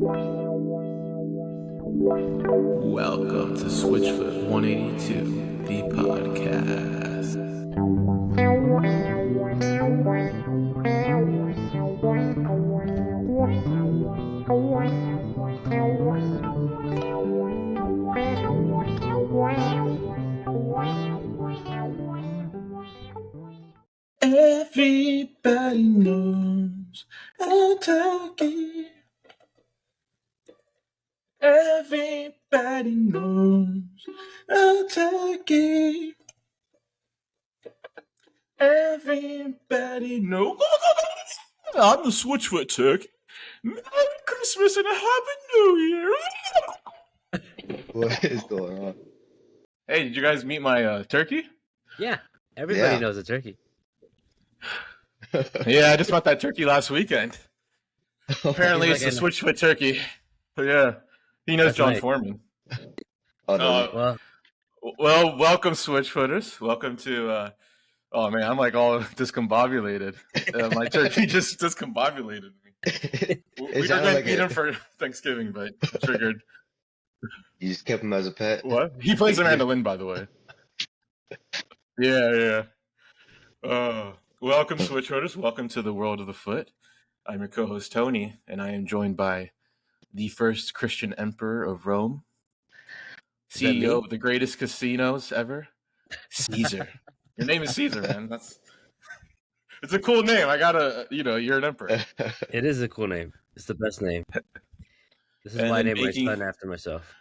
Welcome to Switchfoot 182, the podcast. Everybody knows a turkey. Everybody knows a turkey. Everybody knows. I'm the Switchfoot Turkey. Merry Christmas and a Happy New Year. What is going on? Hey, did you guys meet my turkey? Yeah, everybody Yeah. knows a turkey. Yeah, I just bought that turkey last weekend. Apparently, He's it's like the Switchfoot Turkey. But yeah, he knows That's John right. Foreman. Oh, no. Well, Welcome, Switchfooters. Welcome to. Oh man, I'm like all discombobulated. My turkey just discombobulated me. We were going to eat him for Thanksgiving, but triggered. You just kept him as a pet? What? He plays the mandolin, by the way. Yeah. Welcome, Switchfooters. Welcome to the world of the foot. I'm your co-host, Tony, and I am joined by the first Christian emperor of Rome, CEO of the greatest casinos ever, Caesar. Your name is Caesar, man. It's a cool name. I gotta, you're an emperor. it is a cool name. It's the best name. This is why I named my son after myself.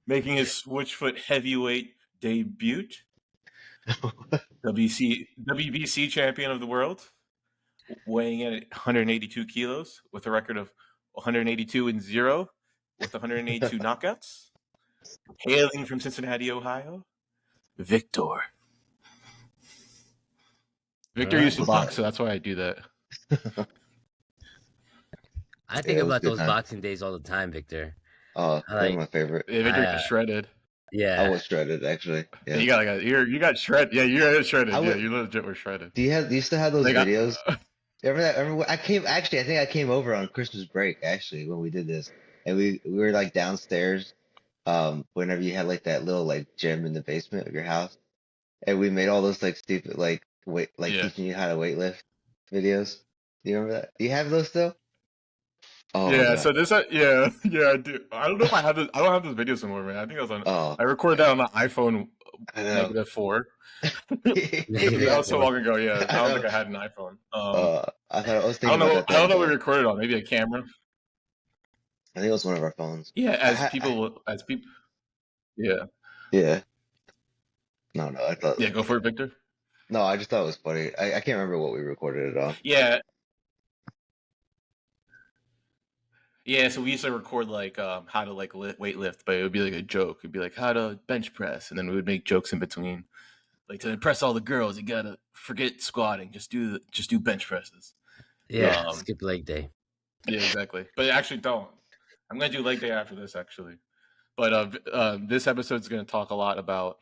Making his Switchfoot heavyweight debut, WBC champion of the world, weighing in at 182 kilos with a record of 182-0 with 182 knockouts. Hailing from Cincinnati, Ohio, Victor. Victor used to box, so that's why I do that. I think about those boxing days all the time, Victor. Oh, they're my favorite. Yeah, Victor got shredded. Yeah, I was shredded actually. Yeah. You got shredded. Yeah, you got shredded. You legit were shredded. Do you still have those videos? Remember that? I think I came over on Christmas break actually when we did this, and we were like downstairs. Whenever you had like that little like gym in the basement of your house, and we made all those like stupid teaching you how to weightlift videos. Do you remember that? Do you have those still? Oh, yeah, so this, I do. I don't know if I have this. I don't have those videos anymore, man. I think I was on. I recorded that on the iPhone -4. That was so long ago. Yeah, I don't think I had an iPhone. I was thinking. I don't know what we recorded on. Maybe a camera. I think it was one of our phones. Yeah, as people. Yeah. Yeah. No, I thought. Yeah, go for it, Victor. No, I just thought it was funny. I can't remember what we recorded it on. Yeah. Yeah, so we used to record like how to like weight lift, but it would be like a joke. It'd be like how to bench press, and then we would make jokes in between. Like to impress all the girls, you gotta forget squatting. Just do bench presses. Yeah, skip leg day. Yeah, exactly. But actually, don't. I'm gonna do leg day after this, actually. But this episode is gonna talk a lot about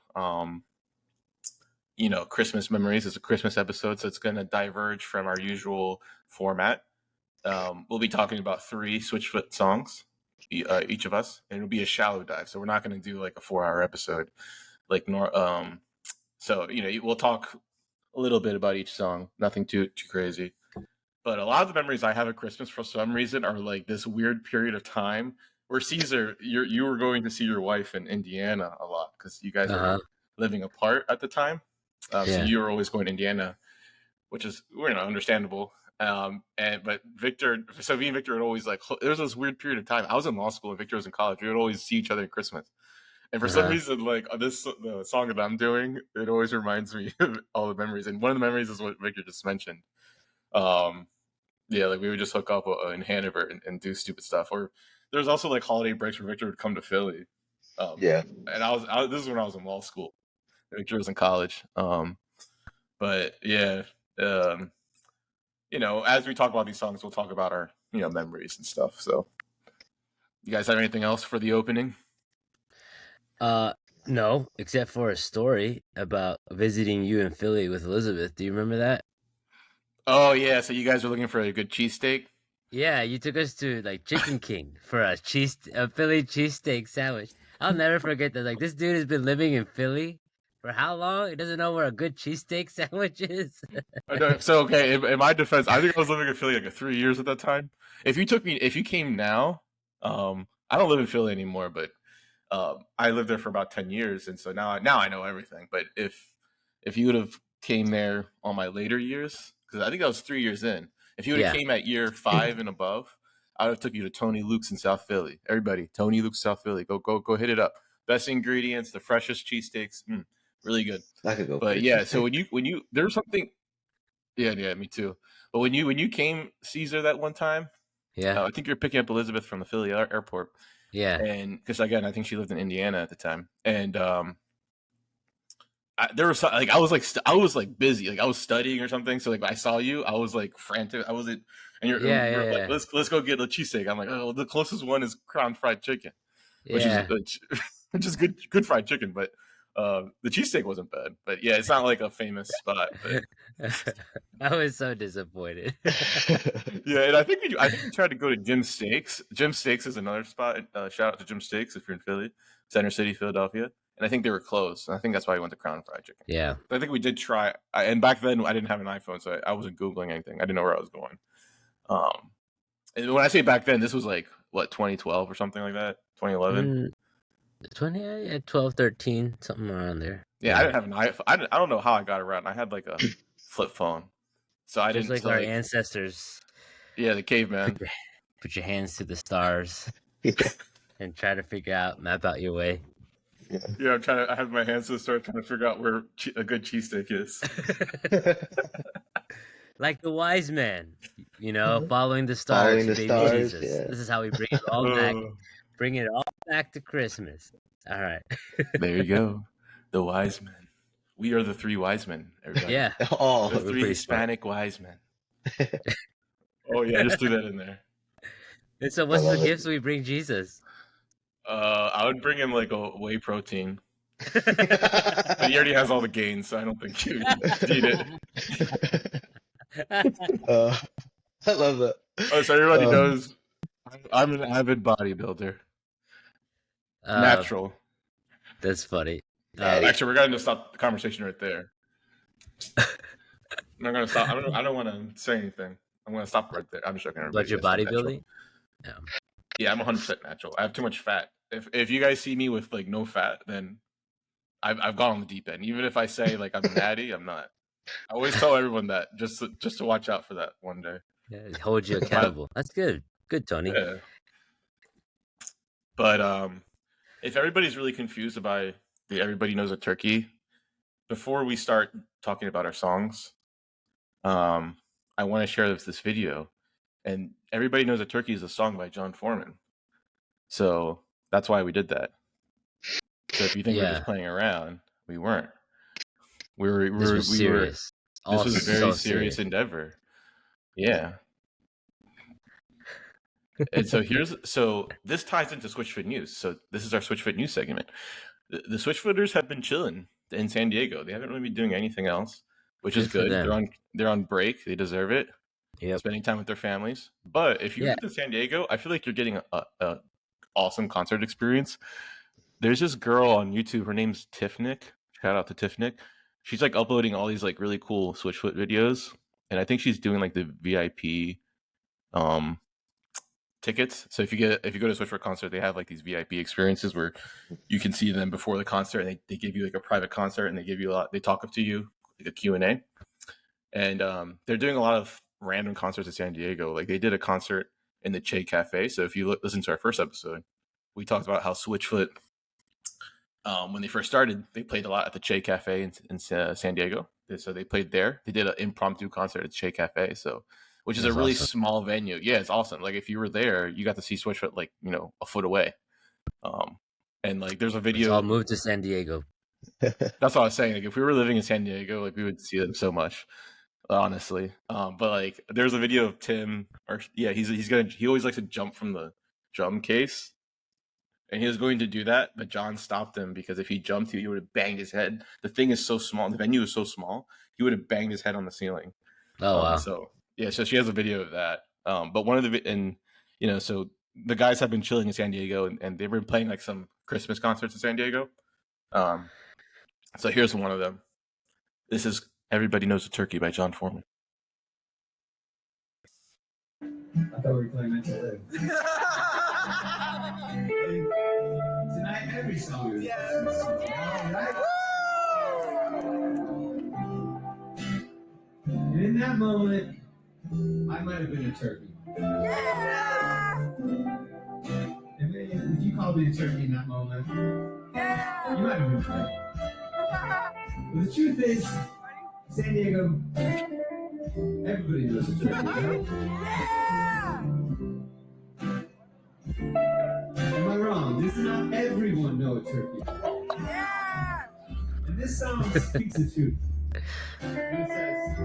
Christmas memories. It's a Christmas episode, so it's gonna diverge from our usual format. We'll be talking about 3 Switchfoot songs, each of us, and it'll be a shallow dive. So we're not going to do like a 4-hour episode, So we'll talk a little bit about each song, nothing too crazy. But a lot of the memories I have of Christmas, for some reason, are like this weird period of time where Caesar, you were going to see your wife in Indiana a lot because you guys were living apart at the time. So you were always going to Indiana, which is understandable. But Victor, so me and Victor would always there was this weird period of time. I was in law school and Victor was in college. We would always see each other at Christmas. And for some reason, the song that I'm doing, it always reminds me of all the memories. And one of the memories is what Victor just mentioned. We would just hook up in Hanover and do stupid stuff. Or there was also like holiday breaks where Victor would come to Philly. And this is when I was in law school. Victor was in college. As we talk about these songs, we'll talk about our, memories and stuff. So, you guys have anything else for the opening? No, except for a story about visiting you in Philly with Elizabeth. Do you remember that? Oh yeah, so you guys were looking for a good cheesesteak? Yeah, you took us to like Chicken King for a Philly cheesesteak sandwich. I'll never forget that. Like, this dude has been living in Philly for how long? He doesn't know where a good cheesesteak sandwich is. No, so okay, in my defense, I think I was living in Philly like 3 years at that time. If you came now, I don't live in Philly anymore, but I lived there for about 10 years, and so now I know everything. But if you would have came there on my later years, because I think I was 3 years in, if you would have Yeah, came at year 5 and above, I would have took you to Tony Luke's in South Philly. Everybody, Tony Luke's South Philly, go hit it up. Best ingredients, the freshest cheesesteaks, really good. I could go for But a yeah, so cheesesteak. when you there's something, yeah, me too. But when you came Caesar that one time, yeah, I think you're picking up Elizabeth from the Philly airport, yeah, and because again, I think she lived in Indiana at the time, and there was like I was like busy, like I was studying or something. So like I saw you, I was like frantic. I wasn't, and yeah, we're like, yeah, let's go get a cheesesteak. I'm like, oh, the closest one is Crown Fried Chicken, which is yeah. which is good fried chicken, but the cheesesteak wasn't bad. But yeah, it's not like a famous spot, but. I was so disappointed. Yeah, and I think we tried to go to Jim Steaks. Jim Steaks is another spot. Shout out to Jim Steaks if you're in Philly, Center City, Philadelphia. And I think they were closed. And I think that's why we went to Crown Fried Chicken. Yeah, But I think we did try. And back then I didn't have an iPhone, so I wasn't googling anything. I didn't know where I was going. Um, and when I say back then, this was like what 2012 or something like that, 2011. 20, yeah, 12, 13, something around there. Yeah, I didn't have an iPhone. I don't know how I got around. I had like a flip phone, so I Just didn't. like So our like ancestors. yeah, the caveman. Put your hands to the stars Yeah. and try to map out your way. Yeah, I have my hands to the start trying to figure out where a good cheesesteak is. Like the wise man, following the Following stars, the baby stars, Jesus. yeah. This is how we bring it all back. Bring it all back to Christmas. All right. There you go. The wise men. We are the three wise men, everybody. Yeah, Oh, The we're three pretty smart. Hispanic wise men. Oh, yeah, I just threw that in there. And so, I what's the love it. gifts we bring Jesus? I would bring him like a whey protein. But he already has all the gains, so I don't think he would need it. I love that. Oh, so everybody knows I'm an avid bodybuilder. Natural. That's funny. Actually, we're going to stop the conversation right there. I'm not going to stop. I don't want to say anything. I'm going to stop right there. I'm just joking, everybody. But your bodybuilding? Yeah, I'm 100% natural. I have too much fat. If you guys see me with like no fat, then I've gone on the deep end. Even if I say like I'm natty, I'm not. I always tell everyone that just to watch out for that one day. Yeah, hold you accountable. That's good. Good, Tony. Yeah. But if everybody's really confused about the Everybody Knows a Turkey, before we start talking about our songs, I want to share this video. And Everybody Knows a Turkey is a song by John Foreman. So that's why we did that. So if you think we're just playing around, we weren't. This was serious. This was a very serious endeavor. Yeah. And so this ties into Switchfoot News. So this is our Switchfoot News segment. The Switchfooters have been chilling in San Diego. They haven't really been doing anything else, which is good. They're on break. They deserve it. Yep. Spending time with their families. But if you live in San Diego, I feel like you're getting a awesome concert experience. There's this girl on YouTube. Her name's Tiffnick. Shout out to Tiffnick. She's like uploading all these like really cool Switchfoot videos, and I think she's doing like the VIP tickets. So if you go to Switchfoot concert, they have like these VIP experiences where you can see them before the concert, and they give you like a private concert, and they give you they talk up to you like a Q&A. And they're doing a lot of random concerts in San Diego. Like they did a concert in the Che Cafe. So if you listen to our first episode, we talked about how Switchfoot, when they first started, they played a lot at the Che Cafe in San Diego. So they played there. They did an impromptu concert at Che Cafe. Which is a really small venue. Yeah, it's awesome. Like if you were there, you got to see Switchfoot like, a foot away. And like there's a video. I'll move to San Diego. That's what I was saying. Like if we were living in San Diego, like we would see them so much, honestly. But like there's a video of Tim, he always likes to jump from the drum case. And he was going to do that, but John stopped him because if he jumped, he would have banged his head. The thing is so small. The venue is so small. He would have banged his head on the ceiling. Oh wow. So yeah, so she has a video of that. But one of the and so the guys have been chilling in San Diego, and they've been playing like some Christmas concerts in San Diego. So here's one of them. This is "Everybody Knows a Turkey" by John Foreman. I thought we were playing that today. Tonight, every song is right? And in that moment, I might have been a turkey. And if you called me a turkey in that moment, you might have been a turkey. But the truth is, San Diego, everybody knows a turkey, right? Am I wrong? Does not everyone know a turkey? And this song speaks the truth. And it says,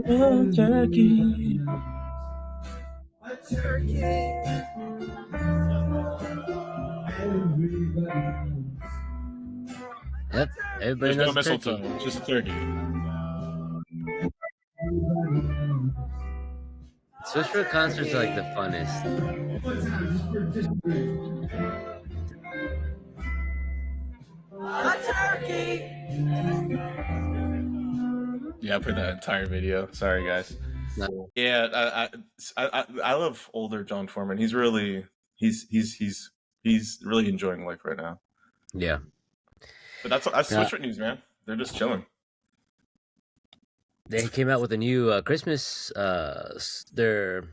Oh, turkey. a turkey. Everybody knows. Yep. Everybody There's no knows a mistletoe, turkey. just a turkey. Switchfoot concerts are like the funnest. One time, just a turkey. Yeah, I put that entire video. Sorry, guys. No. Yeah, I love older John Foreman. He's really he's really enjoying life right now. Yeah. But that's Switchfoot news, man. They're just chilling. They came out with a new Christmas their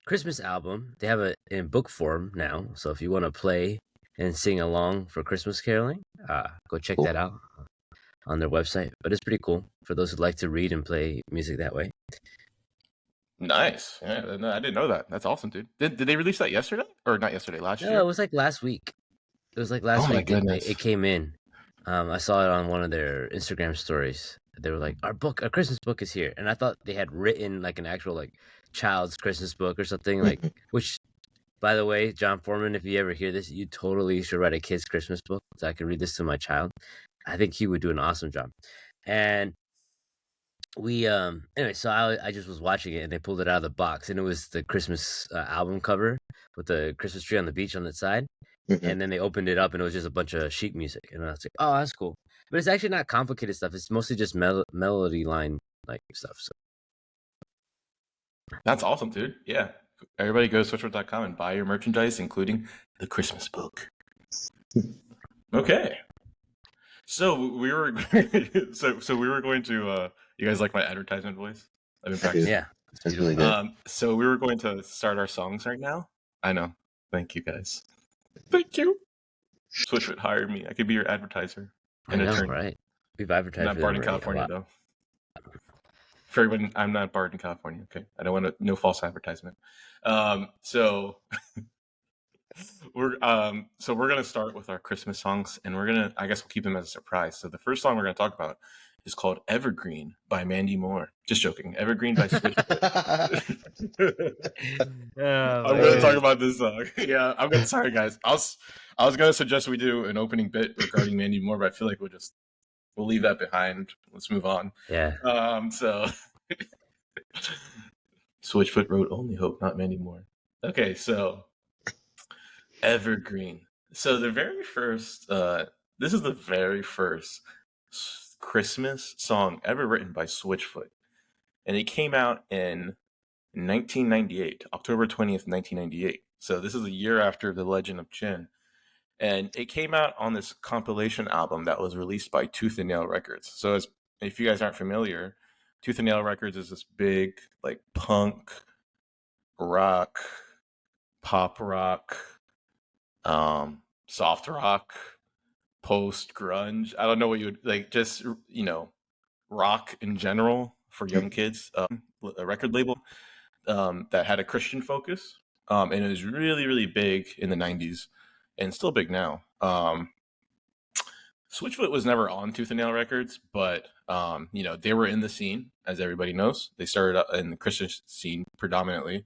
Christmas album. They have it in book form now. So if you want to play and sing along for Christmas caroling, go check that out on their website. But it's pretty cool for those who like to read and play music that way. Nice. Yeah, no, I didn't know that. That's awesome, dude. Did they release that yesterday or not yesterday? Last year? No, it was like last week. It was like last Oh my week. goodness. It came in. I saw it on one of their Instagram stories. They were like, our Christmas book is here. And I thought they had written like an actual like child's Christmas book or something, like, which, by the way, John Foreman, if you ever hear this, you totally should write a kid's Christmas book so I can read this to my child. I think he would do an awesome job. And we anyway, so I just was watching it, and they pulled it out of the box, and it was the Christmas album cover with the Christmas tree on the beach on its side. And then they opened it up, and it was just a bunch of sheet music, and I was like, "Oh, that's cool." But it's actually not complicated stuff. It's mostly just melody line like stuff. So That's awesome, dude. Yeah. Everybody go to switchfoot.com and buy your merchandise, including the Christmas book. Okay. So we were so we were going to you guys like my advertisement voice? I've been practicing. yeah, That's really good. So we were going to start our songs right now. I know. Thank you guys. Thank you. Switchfoot hired me. I could be your advertiser. I And know, attorney. right? We've advertised I'm not for barred them in already a California lot. though. For everyone, I'm not barred in California. Okay, I don't want no false advertisement. So we're gonna start with our Christmas songs, and I guess we'll keep them as a surprise. So the first song we're gonna talk about is called "Evergreen" by Mandy Moore. Just joking. "Evergreen" by Switchfoot. I'm gonna talk about this song. Yeah, sorry guys. I was gonna suggest we do an opening bit regarding Mandy Moore, but I feel like we'll leave that behind. Let's move on. Yeah. So Switchfoot wrote "Only Hope," not Mandy Moore. Okay, so Evergreen. So the very first, this is the very first Christmas song ever written by Switchfoot, and it came out in 1998, October 20th, 1998. So this is a year after The Legend of Chin. And it came out on this compilation album that was released by Tooth and Nail Records. So if you guys aren't familiar, Tooth and Nail Records is this big like punk, rock, pop rock, soft rock, post grunge. I don't know what you would like, just rock in general for young kids. A record label that had a Christian focus, and it was really, really big in the 90s and still big now. Switchfoot was never on Tooth and Nail Records, but they were in the scene, as everybody knows. They started in the Christian scene predominantly.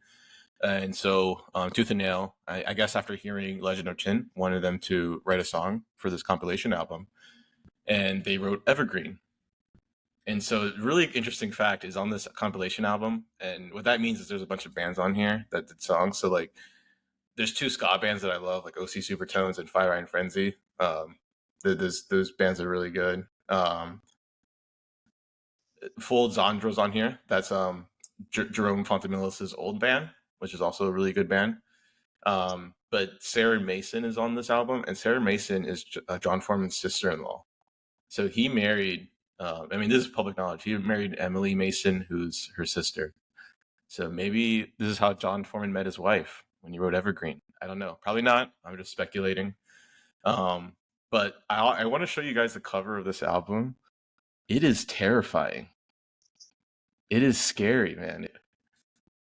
And so Tooth and Nail, I guess after hearing Legend of Chin, wanted them to write a song for this compilation album. And they wrote Evergreen. And so, really interesting fact is on this compilation album, and what that means is there's a bunch of bands on here that did songs. So like, there's 2 ska bands that I love, like OC Supertones and Fire Iron Frenzy. Those bands are really good. Full Zandro's on here. That's Jerome Fontamilis' old band, which is also a really good band. But Sarah Mason is on this album, and Sarah Mason is John Foreman's sister-in-law. So he married. I mean, this is public knowledge. He married Emily Mason, who's her sister. So maybe this is how John Foreman met his wife when he wrote Evergreen. I don't know. Probably not. I'm just speculating. But I want to show you guys the cover of this album. It is terrifying. It is scary, man.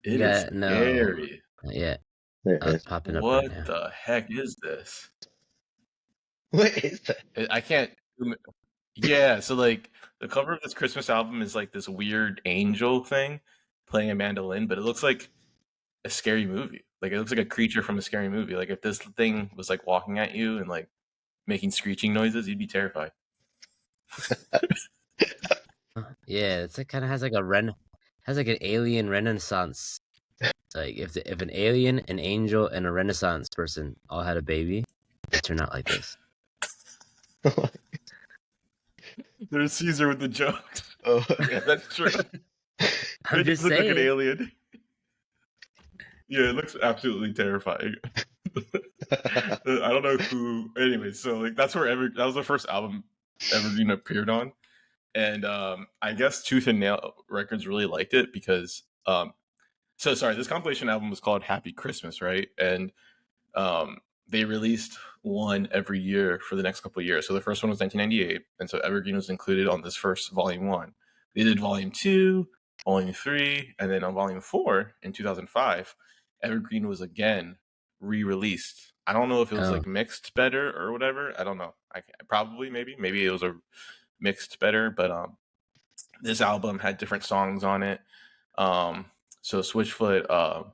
It is scary. Yeah. It's Popping up What right now. the heck is this? What is that? I can't. Yeah, so like the cover of this Christmas album is like this weird angel thing playing a mandolin, but it looks like a scary movie. Like it looks like a creature from a scary movie. Like if this thing was like walking at you and like making screeching noises, you'd be terrified. Yeah, it's like kind of has like an alien renaissance. Like if an alien, an angel, and a renaissance person all had a baby, it turned out like this. There's Caesar with the jokes. Oh, Yeah, that's true. I'm It just does look like an saying. alien. Yeah, it looks absolutely terrifying. I don't know who. Anyway, so like that's where that was the first album Evergreen appeared on, and I guess Tooth and Nail Records really liked it because so sorry, this compilation album was called Happy Christmas, right? And they released one every year for the next couple of years. So the first one was 1998, and so Evergreen was included on this first volume 1. They did volume 2, volume 3, and then on volume 4 in 2005, Evergreen was again re-released. I don't know if it was like mixed better or whatever. I don't know. Probably maybe it was a mixed better, but this album had different songs on it. So Switchfoot,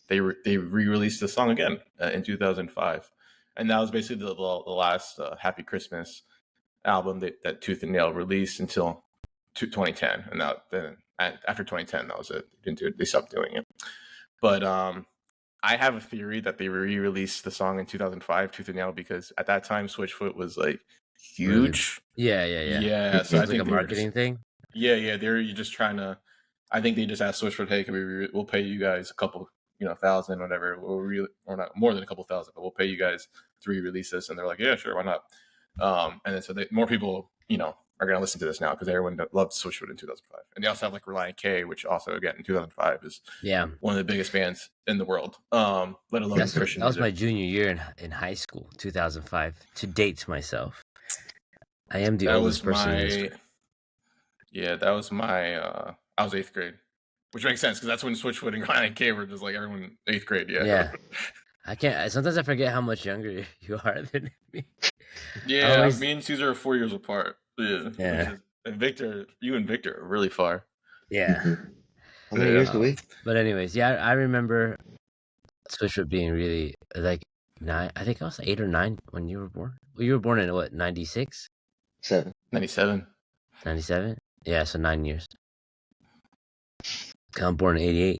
they re-released the song again in 2005, and that was basically the last Happy Christmas album that Tooth and Nail released until 2010, and then after 2010, that was it. They stopped doing it. But I have a theory that they re-released the song in 2005, Tooth and Nail, because at that time Switchfoot was like huge. Yeah. Yeah. So I think like a marketing thing. Yeah. They're just trying to. I think they just asked Switchfoot, "Hey, we'll pay you guys a couple, thousand, whatever, or not more than a couple thousand, but we'll pay you guys to re-release this." And they're like, "Yeah, sure, why not?" And then so more people, are going to listen to this now because everyone loved Switchfoot in 2005. And they also have like Relient K, which also again in 2005 is one of the biggest bands in the world. Let alone Christian. That was my junior year in high school, 2005. To date myself, I am the oldest person in this. Yeah, that was my. I was 8th grade, which makes sense because that's when Switchfoot and Relient K were just like everyone 8th grade. Yeah. I can't. Sometimes I forget how much younger you are than me. Yeah, me and Cesar are 4 years apart. Yeah. And you and Victor are really far. Yeah. How many years do we? But anyways, yeah, I remember Switchfoot being really like 9. I think I was 8 or 9 when you were born. Well, you were born in what, 96? 97. 97? Yeah, so 9 years. I'm born in 88.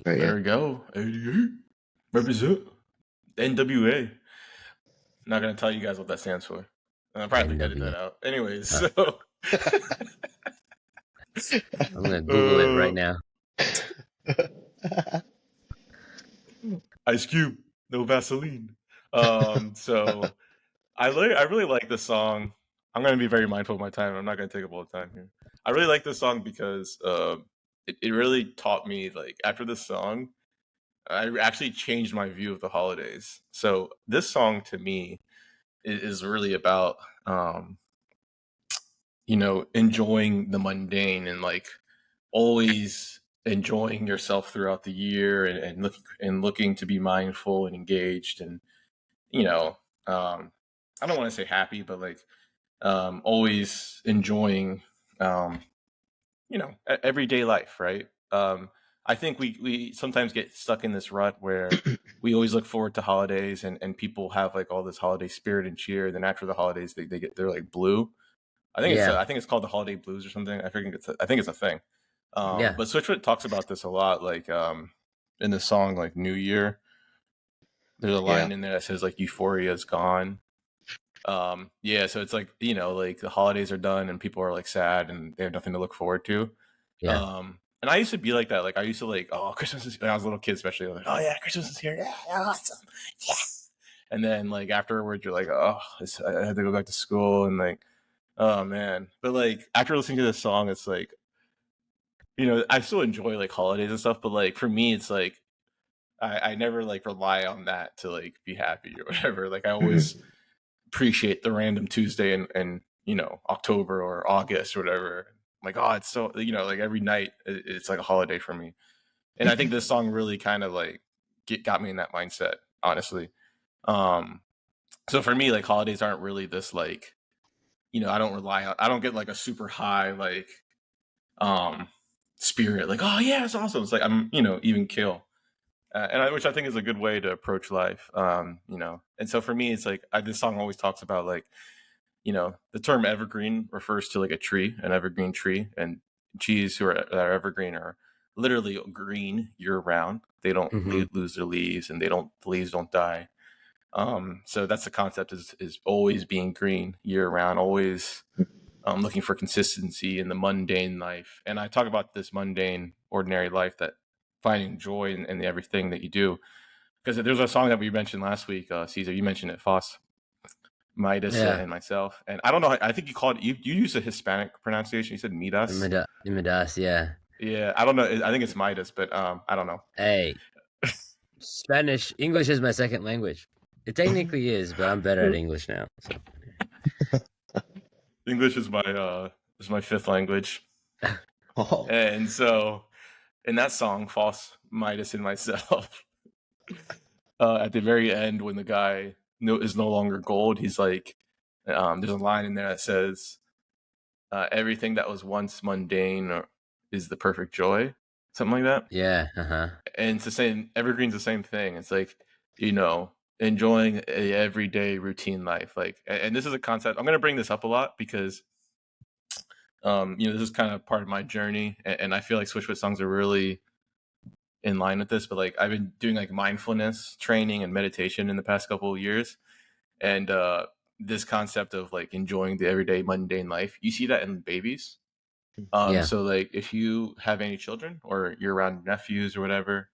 Right, there we go. 88. Represent. NWA. Not going to tell you guys what that stands for. I'm probably edit that out. Anyways, so. I'm going to Google it right now. Ice Cube, no Vaseline. So I really like this song. I'm going to be very mindful of my time. I'm not going to take up all the time here. I really like this song because it really taught me, like, after this song, I actually changed my view of the holidays. So this song to me is really about, enjoying the mundane and like always enjoying yourself throughout the year and looking to be mindful and engaged and, I don't want to say happy, but like always enjoying, everyday life, right? I think we sometimes get stuck in this rut where we always look forward to holidays and people have like all this holiday spirit and cheer. Then after the holidays, they're like blue. Yeah. I think it's called the Holiday Blues or something. I think it's a thing. Yeah. But Switchfoot talks about this a lot, like in the song like New Year. There's a Yeah. line in there that says like euphoria is gone. Yeah, so it's like, like the holidays are done and people are like sad and they have nothing to look forward to. Yeah. And I used to be like that. Like I used to like, oh, Christmas is, when I was a little kid, especially like, oh yeah, Christmas is here. Yeah, awesome. Yeah. And then like afterwards you're like, oh, I had to go back to school and like, oh man. But like after listening to this song, it's like, I still enjoy like holidays and stuff, but like for me, it's like I never like rely on that to like be happy or whatever. Like I always appreciate the random Tuesday and October or August or whatever. I'm like, oh, it's so like every night it's like a holiday for me. And I think this song really kind of like got me in that mindset, honestly. So for me, like holidays aren't really this like, I don't get like a super high like spirit, like, oh yeah, it's awesome. It's like I'm even kill. Which I think is a good way to approach life. And so for me, it's like this song always talks about like, the term evergreen refers to like a tree, an evergreen tree, and trees that are evergreen are literally green year round. They don't Mhm. lose their leaves, and the leaves don't die. So that's the concept is always being green year round, always looking for consistency in the mundane life. And I talk about this mundane, ordinary life, that finding joy in everything that you do. Because there's a song that we mentioned last week, Cesar. You mentioned it, Foss, Midas, Yeah. and myself. And I don't know. I think you called it. You used a Hispanic pronunciation. You said Midas. Midas, yeah. Yeah, I don't know. I think it's Midas, but I don't know. Hey, English is my second language. It technically is, but I'm better at English now. So. English is my fifth language, Oh. and so in that song, Foss, Midas, and myself. At the very end, when the guy is no longer gold, he's like, there's a line in there that says, "Everything that was once mundane is the perfect joy," something like that. Yeah. And it's the same. Evergreen's the same thing. It's like, enjoying a everyday routine life. Like, and this is a concept. I'm going to bring this up a lot because, this is kind of part of my journey, and I feel like Switchfoot songs are really in line with this. But like, I've been doing like mindfulness training and meditation in the past couple of years, and this concept of like enjoying the everyday mundane life, you see that in babies. Yeah. So like if you have any children or you're around nephews or whatever,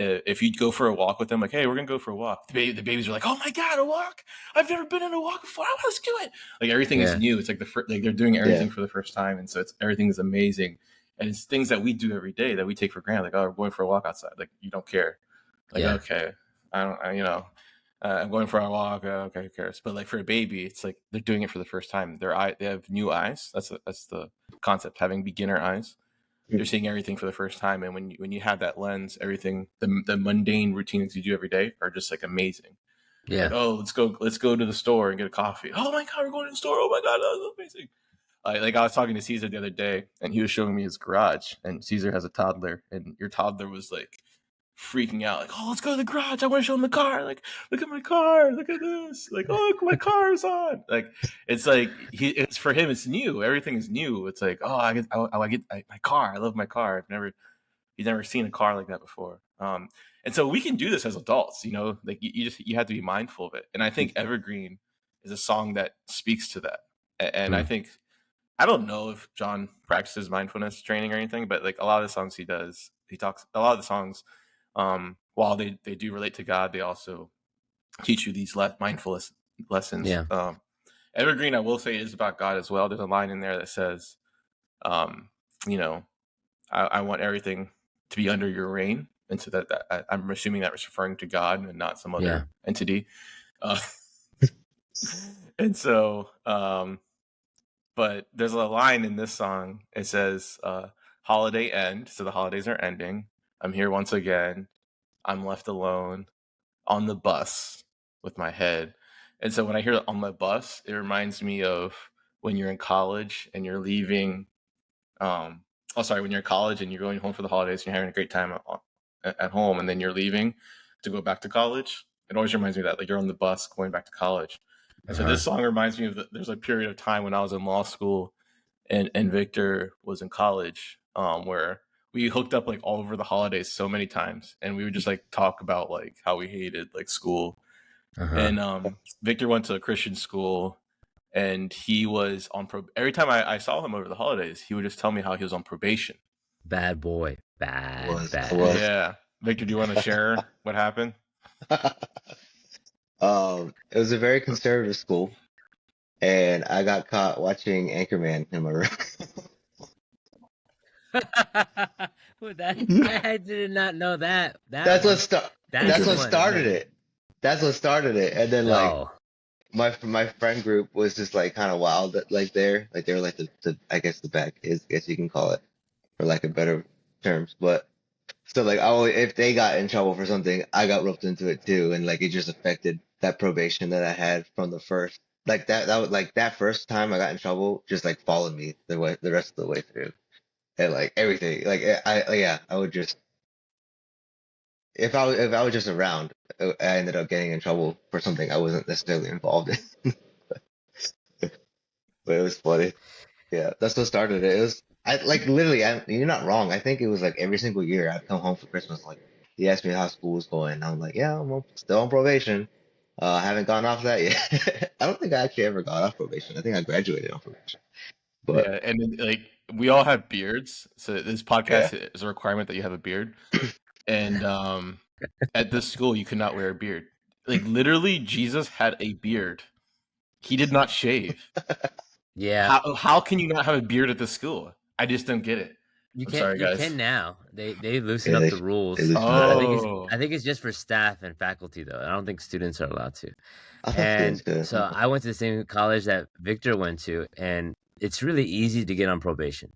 if you go for a walk with them, like, hey, we're gonna go for a walk, the babies are like, oh my god, a walk! I've never been on a walk before. Let's do it! Like everything is new. It's like like they're doing everything for the first time, and so everything is amazing. And it's things that we do every day that we take for granted. Like, oh, we're going for a walk outside. Like you don't care. Like okay, I'm going for a walk. Okay, who cares? But like for a baby, it's like they're doing it for the first time. They have new eyes. That's the concept, having beginner eyes. They're seeing everything for the first time, and when you have that lens, everything, the mundane routines you do every day are just like amazing. Yeah. Like, oh, let's go to the store and get a coffee. Oh my god, we're going to the store. Oh my god, that's amazing. Like I was talking to Cesar the other day, and he was showing me his garage, and Cesar has a toddler, and your toddler was like freaking out, like, oh, let's go to the garage. I want to show him the car. Like, look at my car. Look at this. Like, oh, look, my car's on. Like, it's like it's for him. It's new. Everything is new. It's like, oh, I get my car. I love my car. He's never seen a car like that before. And so we can do this as adults. Like you have to be mindful of it. And I think Evergreen is a song that speaks to that. And I think, I don't know if John practices mindfulness training or anything, but like a lot of the songs he does, a lot of the songs, while they do relate to God, they also teach you these mindfulness lessons. Yeah. Evergreen, I will say, is about God as well. There's a line in there that says, I want everything to be under your reign. And so that I'm assuming that was referring to God and not some other entity. And so, but there's a line in this song. It says, holiday end. So the holidays are ending. I'm here once again. I'm left alone on the bus with my head. And so when I hear on the bus, it reminds me of when you're in college and you're leaving. When you're in college and you're going home for the holidays and you're having a great time at home, and then you're leaving to go back to college. It always reminds me of that, like you're on the bus going back to college. So this song reminds me of there's a period of time when I was in law school and Victor was in college, where we hooked up like all over the holidays so many times, and we would just like talk about like how we hated like school. And Victor went to a Christian school, and he was on every time I saw him over the holidays, he would just tell me how he was on probation. Bad boy. Was. Yeah. Victor, do you want to share what happened? It was a very conservative school, and I got caught watching Anchorman in my room. I did not know that. That's what started it. That's what started it. And then my friend group was just like kind of wild, like they were like the I guess the bad kids, I guess you can call it, for lack of better terms. But so like if they got in trouble for something, I got roped into it too, and like it just affected that probation that I had from the first, like that was like that first time I got in trouble just like followed me the rest of the way through, and like everything, like I would just, if I was just around, I ended up getting in trouble for something I wasn't necessarily involved in. But it was funny. Yeah, that's what started it. It was literally, you're not wrong. I think it was like every single year I'd come home for Christmas, like he asked me how school was going, and I'm like, yeah, I'm still on probation. I haven't gone off that yet. I don't think I actually ever got off probation. I think I graduated on probation. But yeah, and then, like we all have beards, so this podcast is a requirement that you have a beard. And at this school, you could not wear a beard. Like literally, Jesus had a beard. He did not shave. Yeah. How can you not have a beard at this school? I just don't get it. You I'm can. sorry, guys. You can now. They loosen up the rules. Oh. I think it's just for staff and faculty though. I don't think students are allowed to. I thought And students could. so I went to the same college that Victor went to, and it's really easy to get on probation.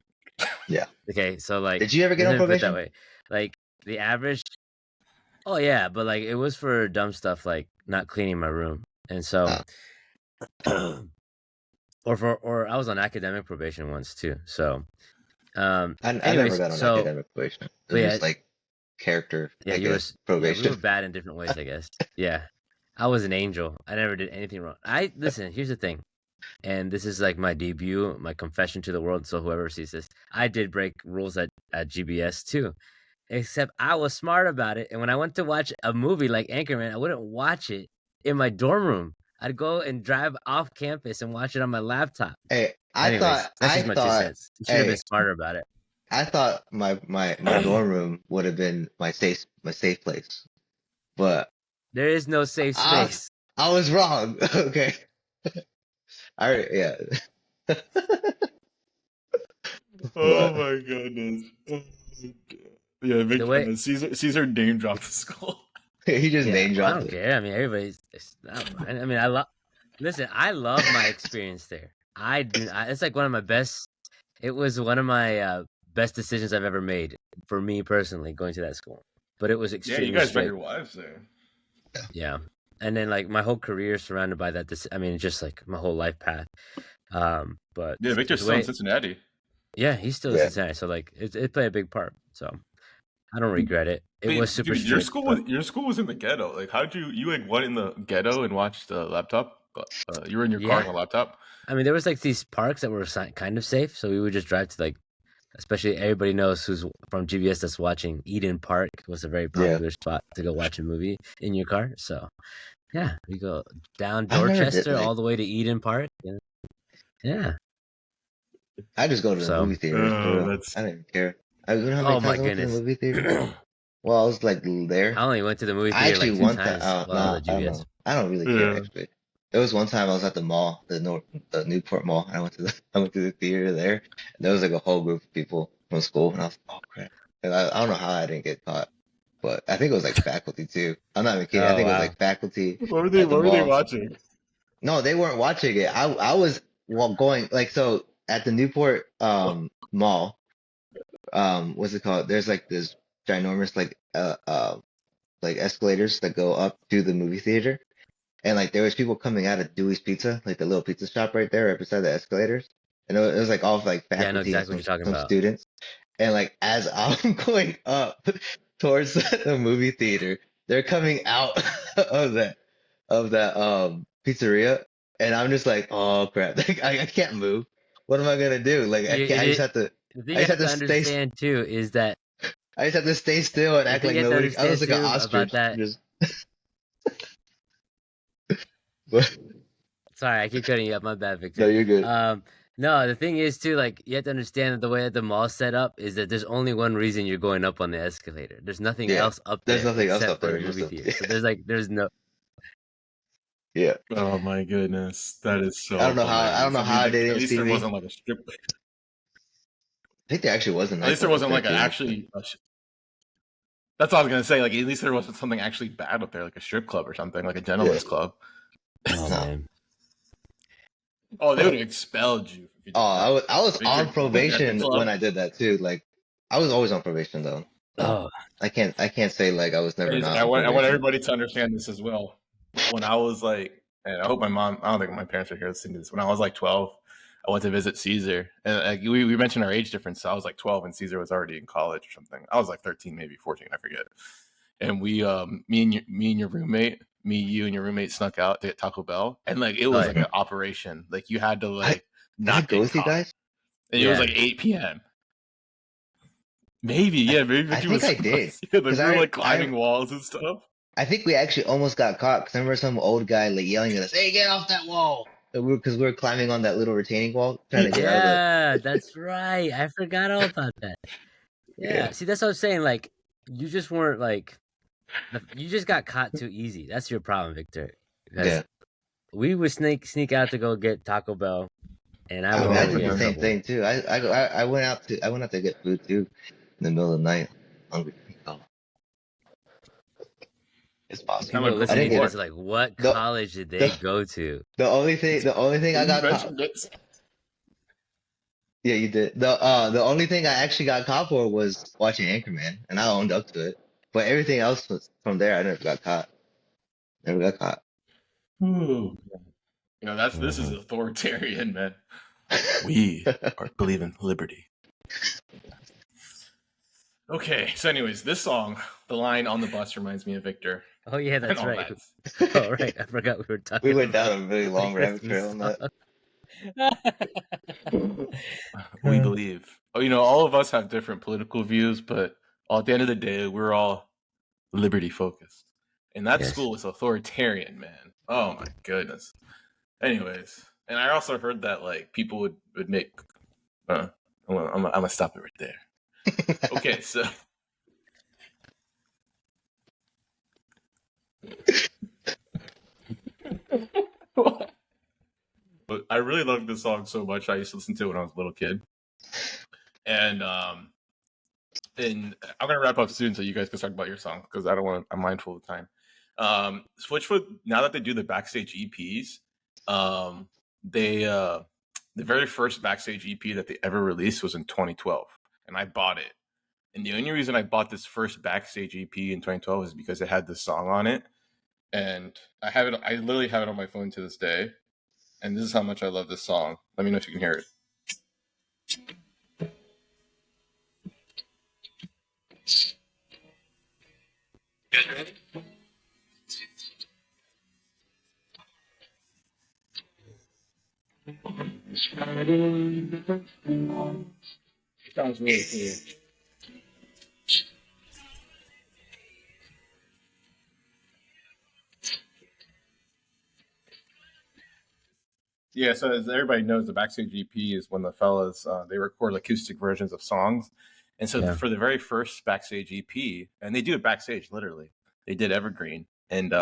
Yeah. Okay, so like, did you ever get on let me put it probation? that way? Like the average. Oh yeah, but like it was for dumb stuff like not cleaning my room, and so, or I was on academic probation once too. So, I never got on academic probation. It was just like character. Yeah, probation. we were bad in different ways, I guess. Yeah, I was an angel. I never did anything wrong. Listen. Here's the thing, and this is like my debut, my confession to the world. So whoever sees this, I did break rules at GBS too. Except I was smart about it. And when I went to watch a movie like Anchorman, I wouldn't watch it in my dorm room. I'd go and drive off campus and watch it on my laptop. Hey, I thought you should have been smarter about it. I thought my dorm room would have been my safe place. But there is no safe space. I was wrong. Okay. Yeah. Oh my goodness. Yeah, Victor, Cesar name dropped the school. He just name dropped. I don't care. I mean, everybody's. I mean, I love my experience there. I do. It's like one of my best. It was one of my best decisions I've ever made for me personally, going to that school. But it was extremely. Yeah, you guys met your wives there. Yeah, and then like my whole career is surrounded by that. I mean, just like my whole life path. But yeah, Victor's still in Cincinnati. Yeah, he's still in Cincinnati, so like it played a big part. So I don't regret it. It was super strict. Your school was in the ghetto. Like, how did you like went in the ghetto and watched the laptop? You were in your car on the laptop. I mean, there was like these parks that were kind of safe, so we would just drive to like, especially everybody knows who's from GBS that's watching. Eden Park was a very popular spot to go watch a movie in your car. So yeah, we go down Dorchester all the way to Eden Park. Yeah. I just go to the movie theaters. I didn't care. You know how many times I went to the movie theater? Well, I was like there. I only went to the movie theater like 2 times. I don't really care actually. There was one time I was at the mall, the Newport Mall, and I went to the theater there, and there was like a whole group of people from school, and I was like, oh crap. And I don't know how I didn't get caught, but I think it was like faculty too. I'm not even kidding. I think it was like faculty. What were they watching? No, they weren't watching it. I was going like, so at the Newport Mall, what's it called? There's like this ginormous like escalators that go up to the movie theater. And like there was people coming out of Dewey's Pizza, like the little pizza shop right there, right beside the escalators. And it was like all like faculty, I know exactly what you're talking about. Students. And like as I'm going up towards the movie theater, they're coming out of that pizzeria, and I'm just like, oh crap, like I can't move. What am I gonna do? Like I You, can't. it, I just it, have to. the thing I you just have have to to stay. understand too is that I just have to stay still and the act thing like you have to nobody. I was understand like an too about ostrich. that. Just. But, Sorry, I keep cutting you up. My bad, no, Victor. you're good. No, the thing is too, like you have to understand that the way that the mall's set up is that there's only one reason you're going up on the escalator. There's nothing Yeah. else up There's there nothing else except up for there. the It's just movie up. theater. So there's no. Yeah. Oh my goodness, that is I don't so know how. I don't hilarious. know I mean, how they at didn't least see there me. wasn't like a strip. I think there actually was a At least there nightclub up wasn't there like a too. actually. That's what I was gonna say. Like at least there wasn't something actually bad up there, like a strip club or something, like a Yeah. gentleman's club. Oh No. man. Oh, they would have expelled you if you Oh, did that. I was Victor on at the probation when club. I did that too. Like I was always on probation though. So Oh, I can't say like I was never not I on want probation. everybody to understand this as well. When I was like, and I hope my mom, I don't think my parents are here listening to this. When I was like 12, I went to visit Caesar, and like, we mentioned our age difference. So I was like 12, and Caesar was already in college or something. I was like 13, maybe 14, I forget. And we, me and your roommate, you and your roommate snuck out to get Taco Bell, and like it oh was yeah. like an operation. Like you had to I like did I not go get with you caught, guys? and it was Yeah. like 8 p.m. Maybe, yeah, maybe I Victor think was I with did us. Yeah, like because we were like climbing walls and stuff. I think we actually almost got caught because I remember some old guy like yelling at us, "Hey, get off that wall!" Because we were climbing on that little retaining wall trying to get out of the. Yeah, that's right. I forgot all about that. Yeah. Yeah. See, that's what I'm saying. Like, you just weren't like, you just got caught too easy. That's your problem, Victor. Because Yeah. we would sneak out to go get Taco Bell, and I I would mean, I never Oh did get the in yeah. same trouble. thing too. I went out to get food too in the middle of the night. Hungry. Oh, it's What time possible. I People broke I the listening didn't to get this board. are like, what the college did they the go to? the only thing I You got caught. mentioned it. Yeah, you did. The only thing I actually got caught for was watching Anchorman, and I owned up to it. But everything else was from there. I never got caught. Never got caught. Ooh. You know, this is Mhm. authoritarian, man. We believe in liberty. Okay, so anyways, this song, the line on the bus reminds me of Victor Oh yeah, and that's all right. that. Oh right, I forgot we were We talking went about down a really the long rabbit Christmas trail on that. We believe. Oh, you know, all of us have different political views, but at the end of the day, we're all liberty focused. And that Yes. school was authoritarian, man. Oh my goodness. Anyways, and I also heard that like people would make. I'm gonna stop it right there. Okay, so. But I really loved this song so much. I used to listen to it when I was a little kid, and I'm gonna wrap up soon so you guys can talk about your song because I don't want. I'm mindful of time. Switchfoot, now that they do the backstage EPs, they the very first backstage EP that they ever released was in 2012, and I bought it. And the only reason I bought this first backstage EP in 2012 is because it had this song on it, and I have it. I literally have it on my phone to this day, and this is how much I love this song. Let me know if you can hear it. Sounds really cool. Yeah, so as everybody knows, the backstage EP is when the fellas they record acoustic versions of songs, and so Yeah. for the very first backstage EP, and they do it backstage literally. They did Evergreen, and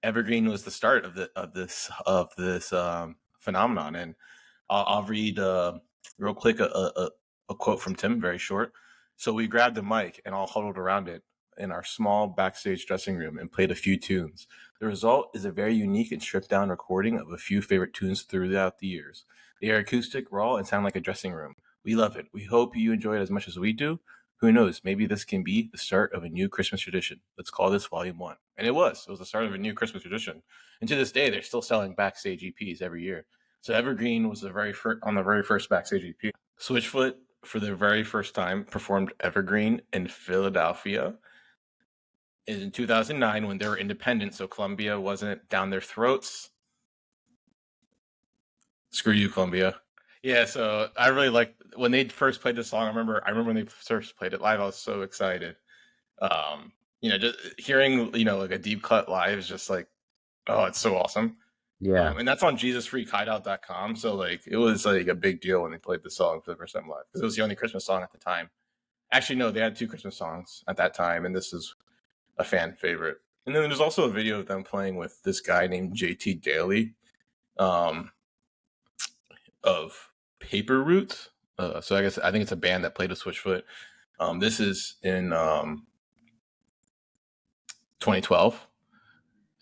Evergreen was the start of this phenomenon. And I'll read real quick a quote from Tim, very short. So we grabbed the mic and all huddled around it in our small backstage dressing room and played a few tunes. The result is a very unique and stripped down recording of a few favorite tunes throughout the years. They are acoustic, raw, and sound like a dressing room. We love it. We hope you enjoy it as much as we do. Who knows? Maybe this can be the start of a new Christmas tradition. Let's call this Volume 1. And it was. It was the start of a new Christmas tradition. And to this day, they're still selling backstage EPs every year. So Evergreen was on the very first backstage EP. Switchfoot, for the very first time, performed Evergreen in Philadelphia in 2009 when they were independent, so Columbia wasn't down their throats. Screw you, Columbia. Yeah, so I really liked when they first played the song. I remember when they first played it live, I was so excited. Just hearing, like a deep cut live is just like, oh, it's so awesome. Yeah. And that's on JesusFreakHideout.com. So like it was like a big deal when they played the song for the first time live because it was the only Christmas song at the time. Actually, no, they had 2 Christmas songs at that time, and this is a fan favorite. And then there's also a video of them playing with this guy named JT Daly, of Paper Roots. So I think it's a band that played with Switchfoot. This is in 2012.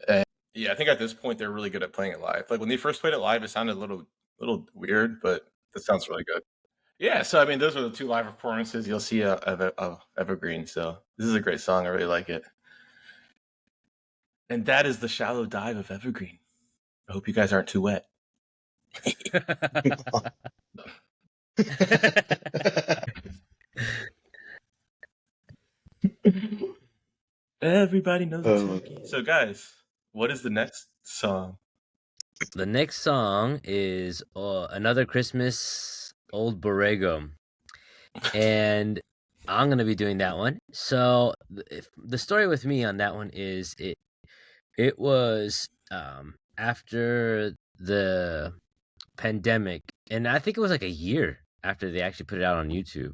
And yeah, I think at this point they're really good at playing it live. Like when they first played it live, it sounded a little weird, but it sounds really good. Yeah, so I mean, those are the 2 live performances you'll see of Evergreen. So this is a great song. I really like it. And that is the shallow dive of Evergreen. I hope you guys aren't too wet. Everybody knows the turkey. So guys, what is the next song? The next song is Another Christmas, Old Borrego. And I'm going to be doing that one. So the story with me on that one is it was after the pandemic, and I think it was like a year after they actually put it out on YouTube.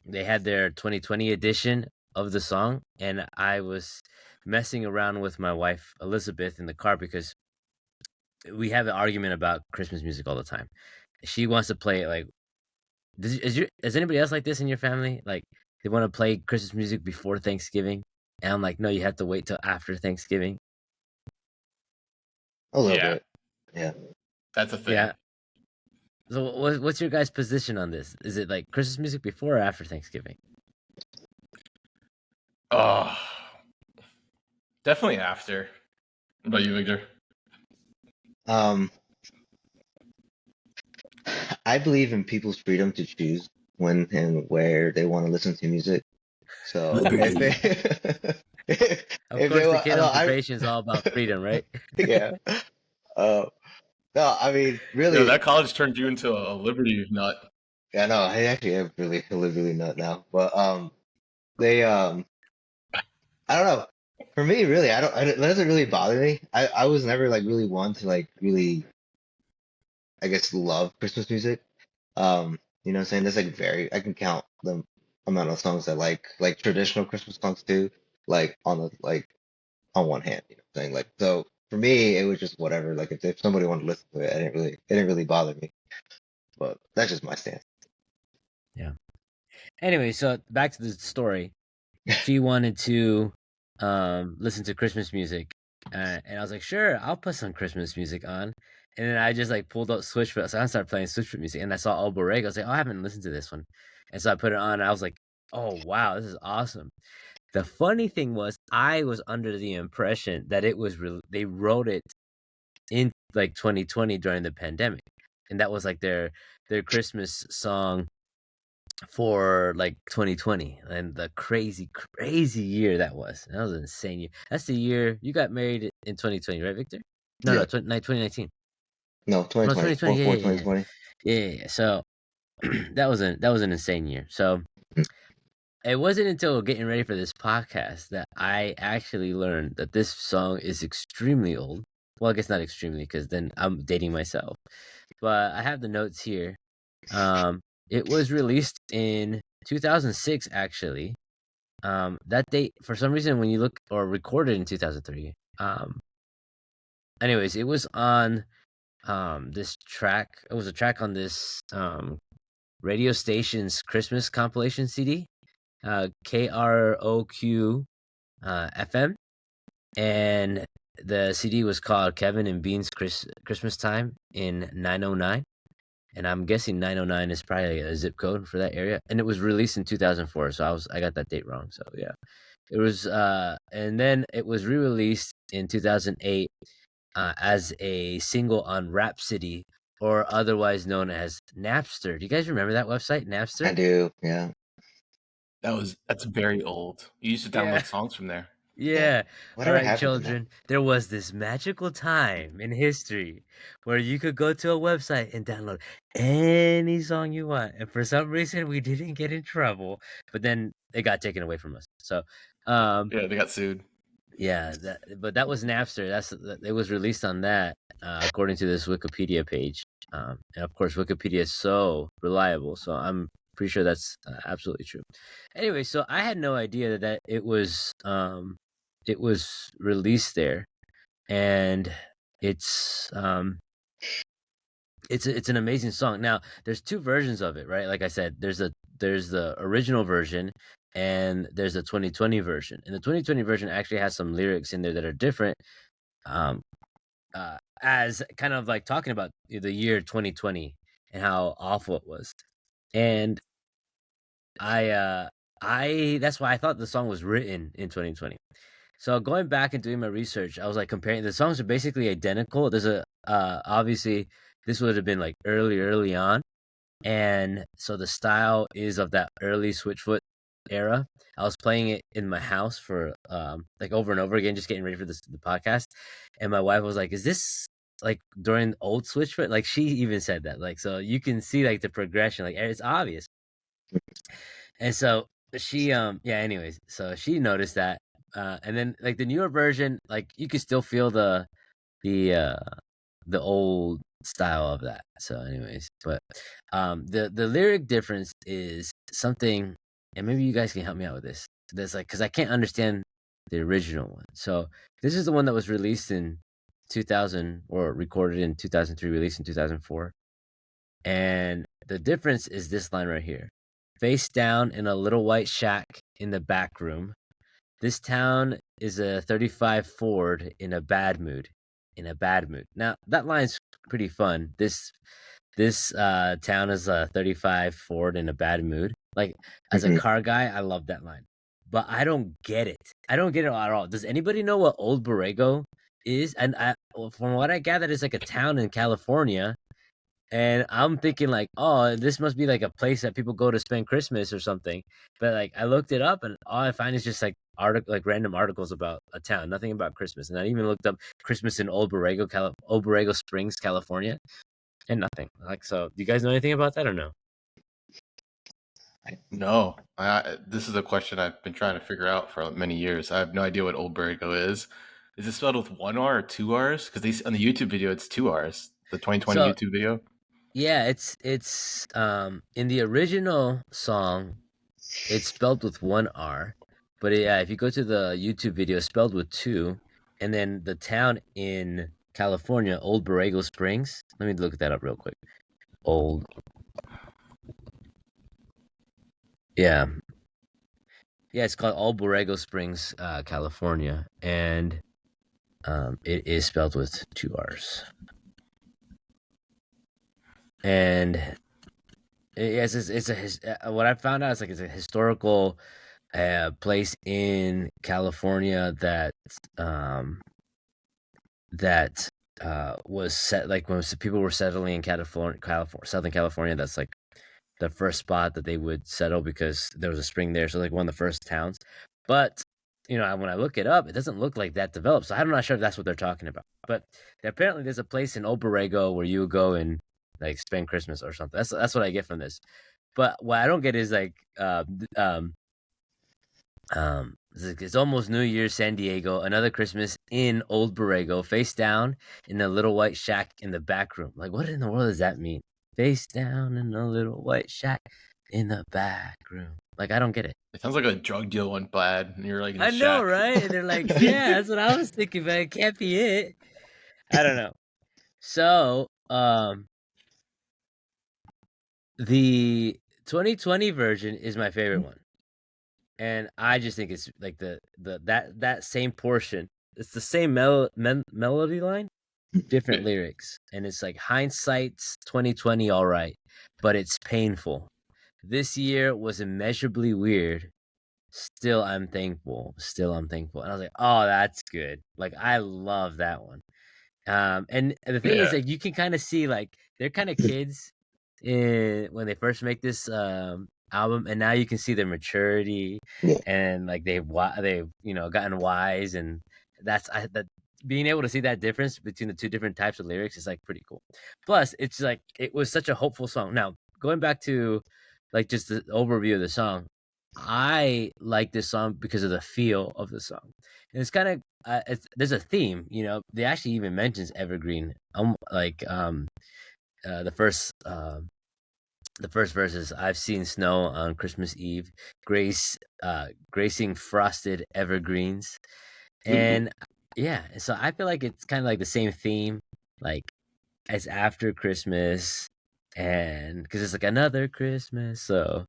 They had their 2020 edition of the song, and I was messing around with my wife Elizabeth in the car because we have an argument about Christmas music all the time. She wants to play it like, is anybody else like this in your family? Like they want to play Christmas music before Thanksgiving, and I'm like, no, you have to wait till after Thanksgiving. A little bit, yeah. That's a thing. Yeah. So what's your guys' position on this? Is it like Christmas music before or after Thanksgiving? Oh, definitely after. What about you, Victor? I believe in people's freedom to choose when and where they want to listen to music. So if they, of course, the kid occupation is all about freedom, right? Yeah. No, I mean, really. That college turned you into a liberty nut. Yeah, no, I actually am really a liberty nut now. But they I don't know. For me, really, it doesn't really bother me. I was never like really one to like really, I guess, love Christmas music. You know what I'm saying? There's like I can count the amount of songs I like traditional Christmas songs too, like on one hand, you know what I'm saying? Like, so for me, it was just whatever. Like if somebody wanted to listen to it, it didn't really bother me. But that's just my stance. Yeah. Anyway, so back to the story. She wanted to listen to Christmas music, and I was like, sure, I'll put some Christmas music on. And then I just like pulled up Switchfoot, so I started playing Switchfoot music, and I saw El Borrego. I was like, oh, I haven't listened to this one, and so I put it on. And I was like, oh wow, this is awesome. The funny thing was, I was under the impression that it was they wrote it in like 2020 during the pandemic, and that was like their Christmas song for like 2020, and the crazy year that was. That was an insane year. That's the year you got married in 2020, right, Victor? No, Yeah. no, 2019. No, 2020. 2020. 2020. Yeah. So that was an insane year. So it wasn't until getting ready for this podcast that I actually learned that this song is extremely old. Well, I guess not extremely, because then I'm dating myself. But I have the notes here. It was released in 2006, actually. That date, for some reason, when you look, or recorded in 2003. Anyways, it was on this track. It was a track on this radio station's Christmas compilation CD, KROQ FM, and the CD was called Kevin and Bean's Christmas Time in 909. And I'm guessing 909 is probably a zip code for that area. And it was released in 2004, so I got that date wrong. So yeah, it was. And then it was re-released in 2008 as a single on Rhapsody, or otherwise known as Napster. Do you guys remember that website, Napster? I do, yeah. That's very old. You used to download songs from there. Yeah. All Whatever right, happened to that? children. There was this magical time in history where you could go to a website and download any song you want. And for some reason, we didn't get in trouble, but then it got taken away from us. So, Yeah, they got sued. yeah, but that was Napster. It was released on that, according to this Wikipedia page. And of course, Wikipedia is so reliable, so I'm pretty sure that's absolutely true. Anyway, so I had no idea that it was released there, and it's um, it's an amazing song. Now, there's two versions of it, right? Like I said, there's the original version and there's a 2020 version. And the 2020 version actually has some lyrics in there that are different, um, as kind of like talking about the year 2020 and how awful it was. And I that's why I thought the song was written in 2020. So going back and doing my research, I was like comparing the songs are basically identical. There's a obviously this would have been like early on, and so the style is of that early Switchfoot era. I was playing it in my house for like over and over again, just getting ready for the podcast, and my wife was like, "Is this like during old Switchfoot?" Like she even said that, like so you can see like the progression, like it's obvious. And so she yeah, anyways, so she noticed that, and then like the newer version, like you can still feel the the old style of that. So anyways, but the lyric difference is something, and maybe you guys can help me out with this. That's like because I can't understand the original one. So this is the one that was released in 2000 or recorded in 2003, released in 2004. And the difference is this line right here. Face down in a little white shack in the back room. This town is a 35 Ford in a bad mood. In a bad mood. Now, that line's pretty fun. This town is a 35 Ford in a bad mood. Like, as a Mhm. car guy, I love that line. But I don't get it. I don't get it at all. Does anybody know what Old Borrego is? And from what I gathered, it's like a town in California, and I'm thinking like, oh, this must be like a place that people go to spend Christmas or something. But like I looked it up and all I find is just like like random articles about a town, nothing about Christmas. And I even looked up Christmas in Old Borrego Springs, California, and nothing. Like so, do you guys know anything about that or no? No, this is a question I've been trying to figure out for many years. I have no idea what Old Borrego is. Is it spelled with one R or two R's? Because on the YouTube video, it's two R's. The 2020 So YouTube video. yeah, it's in the original song it's spelled with one R, but yeah, if you go to the YouTube video, it's spelled with two, and then the town in California, Old Borrego Springs. Let me look that up real quick. Old, yeah, yeah, it's called Old Borrego Springs, California, and it is spelled with two R's. And yes, what I found out is like it's a historical place in California um that was set like when people were settling in Southern California. That's like the first spot that they would settle because there was a spring there. So like one of the first towns. But when I look it up, it doesn't look like that developed. So I'm not sure if that's what they're talking about. But apparently, there's a place in Old Borrego where you would go and like spend Christmas or something. That's what I get from this. But what I don't get is like it's almost New Year's, San Diego. Another Christmas in Old Borrego, face down in a little white shack in the back room. Like, what in the world does that mean? Face down in a little white shack in the back room. Like, I don't get it. It sounds like a drug deal went bad, and you're like in the I know, shack. right? And they're like, yeah, that's what I was thinking, but it can't be it. I don't know. So, the 2020 version is my favorite one. And I just think it's like that same portion. It's the same melody line, different lyrics, and it's like hindsight's 2020, all right, but it's painful. This year was immeasurably weird. Still, I'm thankful. Still, I'm thankful. And I was like, oh, that's good. Like, I love that one. And the thing is, Yeah. like, you can kind of see like they're kind of kids when they first make this album, and now you can see their maturity, Yeah. and like they've gotten wise, and that being able to see that difference between the two different types of lyrics is like pretty cool. Plus, it's like it was such a hopeful song. Now going back to like just the overview of the song, I like this song because of the feel of the song. And it's kind of there's a theme, they actually even mentions Evergreen, uh, the first um the first verse is, I've seen snow on Christmas Eve, gracing frosted evergreens. And yeah, so I feel like it's kind of like the same theme, like it's after Christmas, and because it's like another Christmas. So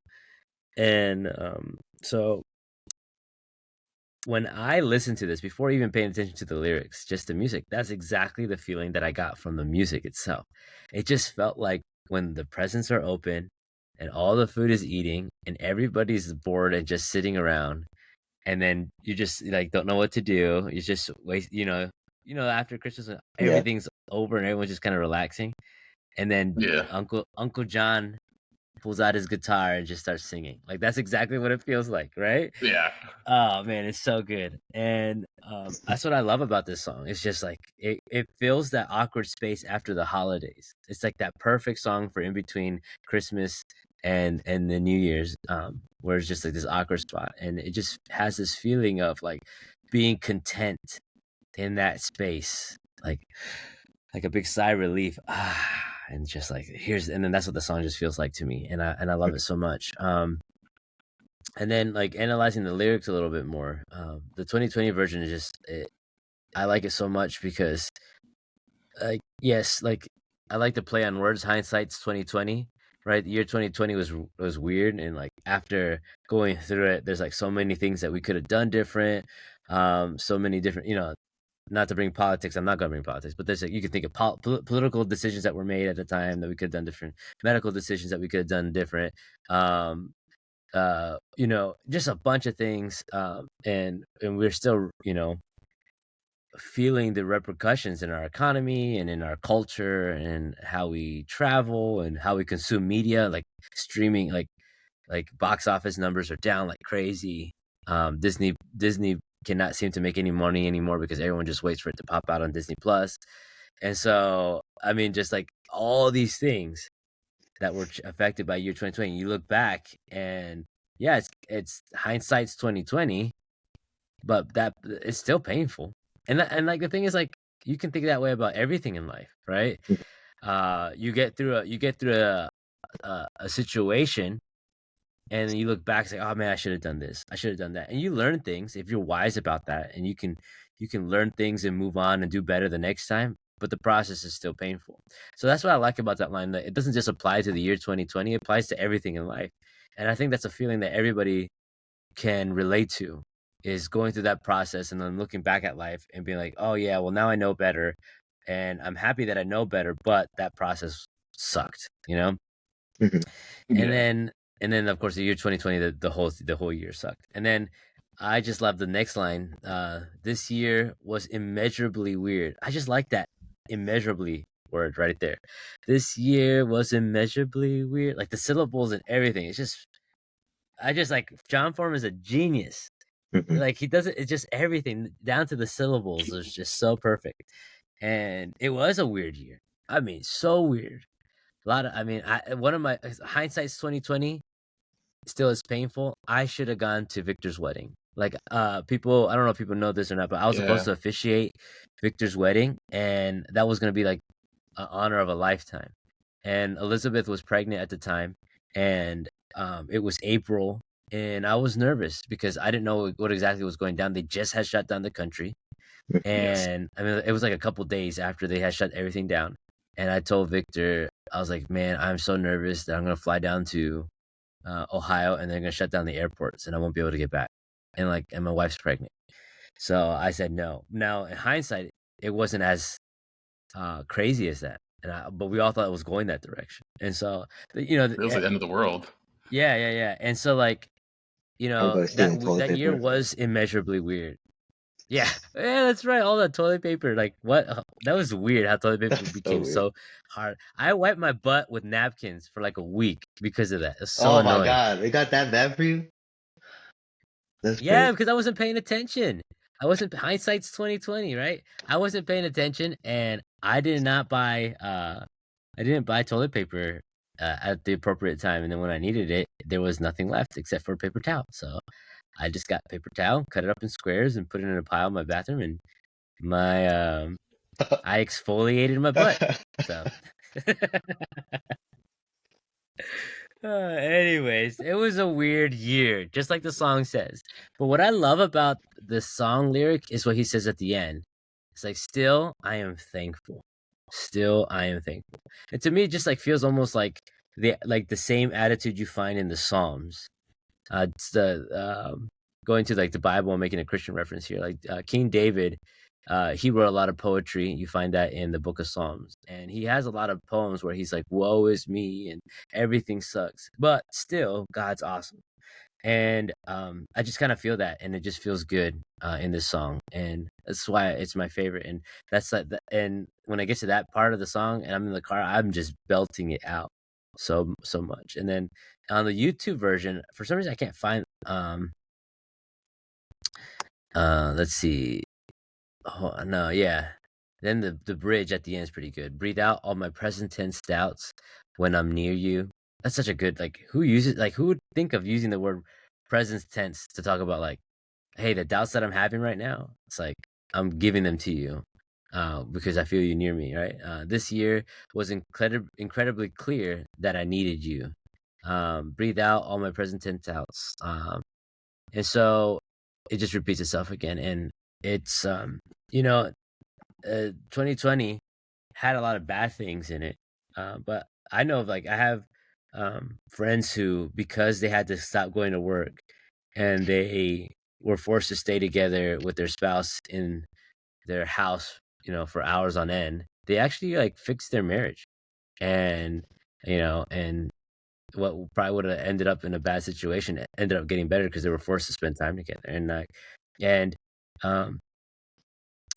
when I listened to this, before even paying attention to the lyrics, just the music, that's exactly the feeling that I got from the music itself. It just felt like when the presents are open and all the food is eating and everybody's bored and just sitting around, and then you just like don't know what to do. You just waste, after Christmas, Yeah. everything's over and everyone's just kind of relaxing, and then Yeah. Uncle John pulls out his guitar and just starts singing. Like that's exactly what it feels like, right? Yeah. Oh man, it's so good. And that's what I love about this song. It's just like it fills that awkward space after the holidays. It's like that perfect song for in between Christmas and the New Year's, where it's just like this awkward spot, and it just has this feeling of like being content in that space, like a big sigh of relief. And just like and then that's what the song just feels like to me, and I love it so much. And then like analyzing the lyrics a little bit more, the 2020 version is just I like it so much because like yes, like I like to play on words. Hindsight's 2020, right? The year 2020 was weird, and like after going through it, there's like so many things that we could have done different. So many different, not to bring politics. I'm not gonna bring politics, but there's like you can think of political decisions that were made at the time that we could have done different, medical decisions that we could have done different. Just a bunch of things, and we're still, feeling the repercussions in our economy and in our culture and how we travel and how we consume media, like streaming, like box office numbers are down like crazy. Disney cannot seem to make any money anymore because everyone just waits for it to pop out on Disney Plus. And so I mean, just like all these things that were affected by year 2020, you look back and yeah, it's hindsight's 2020, but that it's still painful. And like the thing is, like, you can think that way about everything in life, right? You get through a situation, and then you look back and say, oh man, I should have done this, I should have done that, and you learn things if you're wise about that, and you can learn things and move on and do better the next time, but the process is still painful. So that's what I like about that line, that it doesn't just apply to the year 2020, it applies to everything in life. And I think that's a feeling that everybody can relate to, is going through that process and then looking back at life and being like, oh yeah, well now I know better, and I'm happy that I know better, but that process sucked, Mhm. and Yeah. then of course the year 2020, the whole year sucked. And then I just love the next line. This year was immeasurably weird. I just like that immeasurably word right there. This year was immeasurably weird. Like the syllables and everything. I just like John Form is a genius. Mhm. Like he does it. It's just everything down to the syllables is just so perfect. And it was a weird year. I mean, so weird. A lot of. I mean, one of my hindsight's 2020 still is painful. I should have gone to Victor's wedding. Like, people. I don't know if people know this or not, but I was supposed to Yeah. officiate Victor's wedding, and that was gonna be like an honor of a lifetime. And Elizabeth was pregnant at the time, and it was April, and I was nervous because I didn't know what exactly was going down. They just had shut down the country, Yes. and I mean, it was like a couple days after they had shut everything down. And I told Victor, I was like, "Man, I'm so nervous that I'm gonna fly down to Ohio, and they're gonna shut down the airports, and I won't be able to get back, and my wife's pregnant." So I said no. Now in hindsight, it wasn't as crazy as that, but we all thought it was going that direction. And so It was the end of the world. yeah. And so like Everybody's stealing toilet that year paper. was immeasurably weird. Yeah, that's right. All the toilet paper, like what? That was weird. How toilet paper That's so became weird. so hard. I wiped my butt with napkins for like a week because of that. It's so Oh my annoying. God, they got that bad for you? That's Yeah, crazy. because I wasn't paying attention. I wasn't. Hindsight's 2020, right? I wasn't paying attention, and I did not buy. I didn't buy toilet paper at the appropriate time, and then when I needed it, there was nothing left except for paper towel. So I just got paper towel, cut it up in squares, and put it in a pile in my bathroom, and my I exfoliated my butt. So, anyways, it was a weird year, just like the song says. But what I love about the song lyric is what he says at the end. It's like, "Still, I am thankful. Still, I am thankful." And to me, it just like feels almost like the same attitude you find in the Psalms. It's the going to like the Bible and making a Christian reference here. Like King David, he wrote a lot of poetry. You find that in the Book of Psalms, and he has a lot of poems where he's like, "Woe is me," and everything sucks, but still, God's awesome. And I just kind of feel that, and it just feels good in this song, and that's why it's my favorite. And that's like, and when I get to that part of the song, and I'm in the car, I'm just belting it out so much. And then on the YouTube version, for some reason, I can't find. Let's see. Oh no, yeah. Then the bridge at the end is pretty good. Breathe out all my present tense doubts when I'm near you. That's such a good like. Who would think of using the word present tense to talk about like, hey, the doubts that I'm having right now? It's like I'm giving them to you. Because I feel you near me, right? This year was incredibly clear that I needed you. Breathe out all my present tense doubts. And so it just repeats itself again. And it's, you know, 2020 had a lot of bad things in it. But I know like I have friends who, because they had to stop going to work and they were forced to stay together with their spouse in their house, for hours on end, they actually like fixed their marriage. And, and what probably would have ended up in a bad situation ended up getting better because they were forced to spend time together. And um,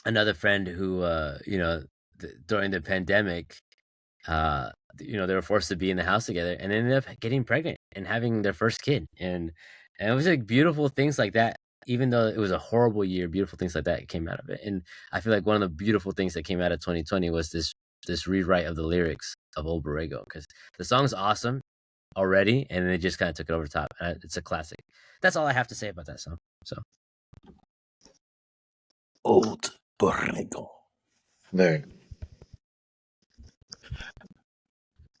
another friend who, during the pandemic, uh, they were forced to be in the house together and ended up getting pregnant and having their first kid. And it was like beautiful things like that. Even though it was a horrible year, beautiful things like that came out of it. And I feel like one of the beautiful things that came out of 2020 was this rewrite of the lyrics of Old Borrego, because the song's awesome already, and they just kind of took it over the top. It's a classic. That's all I have to say about that song. So Old Borrego. Very.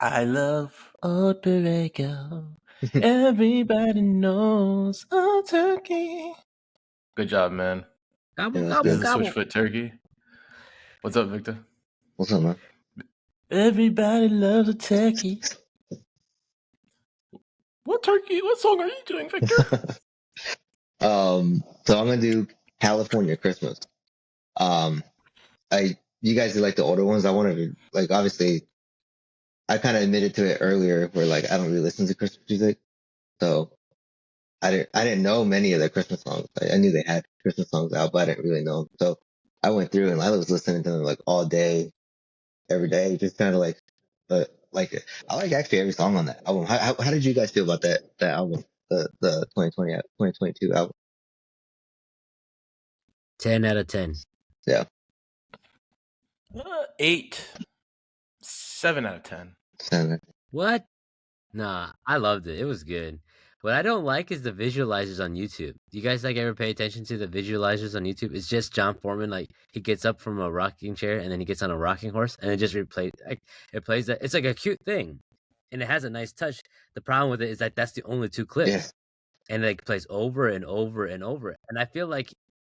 I love Old Borrego. Everybody knows Old Turkey. Good job, man. gobble Yeah, gobble This is gobble. Switchfoot Turkey. What's up, Victor? What's up, man? Everybody loves a turkey. What turkey? What song are you doing, Victor? So I'm gonna do California Christmas. Um, you guys did like the older ones. I wanted to like obviously I kind of admitted to it earlier where like I don't really listen to Christmas music, so I didn't know many of their Christmas songs. I knew they had Christmas songs out, but I didn't really know them. So I went through and I was listening to them like all day, every day, just kind of like it. I like actually every song on that album. How did you guys feel about that album, the 2022 album? 10 out of 10. Yeah, 8. 7 out of 10. Sandler. What? Nah, I loved it. It was good. What I don't like is the visualizers on YouTube. Do you guys like ever pay attention to the visualizers on YouTube? It's just John Foreman, like he gets up from a rocking chair and then he gets on a rocking horse and it just replays like it plays that. It's like a cute thing, and it has a nice touch. The problem with it is that that's the only 2 clips, Yeah, and it like plays over and over and over. And I feel like,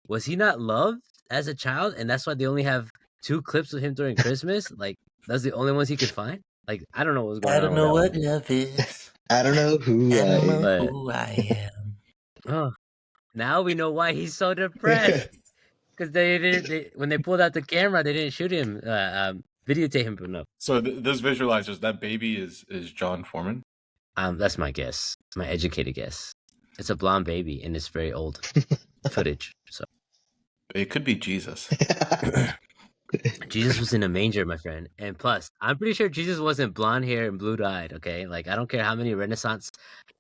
was he not loved as a child, and that's why they only have 2 clips of him during Christmas? Like that's the only ones he could find. Like I don't know what's going on. I don't know with what love is. I don't know who I don't know But- who I am. Oh, now we know why he's so depressed. Because when they pulled out the camera, they didn't shoot him, videotape him enough. So those visualizers, that baby is John Foreman. That's my guess, my educated guess. It's a blonde baby, and it's very old footage. So It could be Jesus. Jesus was in a manger, my friend. And plus, I'm pretty sure Jesus wasn't blonde hair and blue eyed. Okay, like I don't care how many Renaissance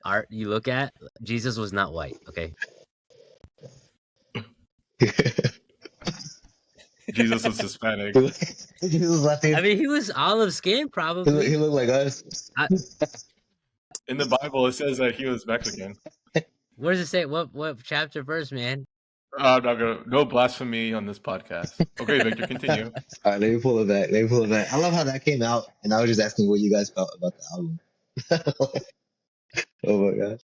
art you look at, Jesus was not white. Okay. Jesus was Hispanic. He was Latino. I mean, he was olive skin, He probably. looked like us. In the Bible, it says that he was Mexican. Where does it say? What chapter verse, man? I'm not gonna. No blasphemy on this podcast. Okay, Victor, continue. All right, let me pull it back. I love how that came out, and I was just asking what you guys felt about the album. Oh my gosh.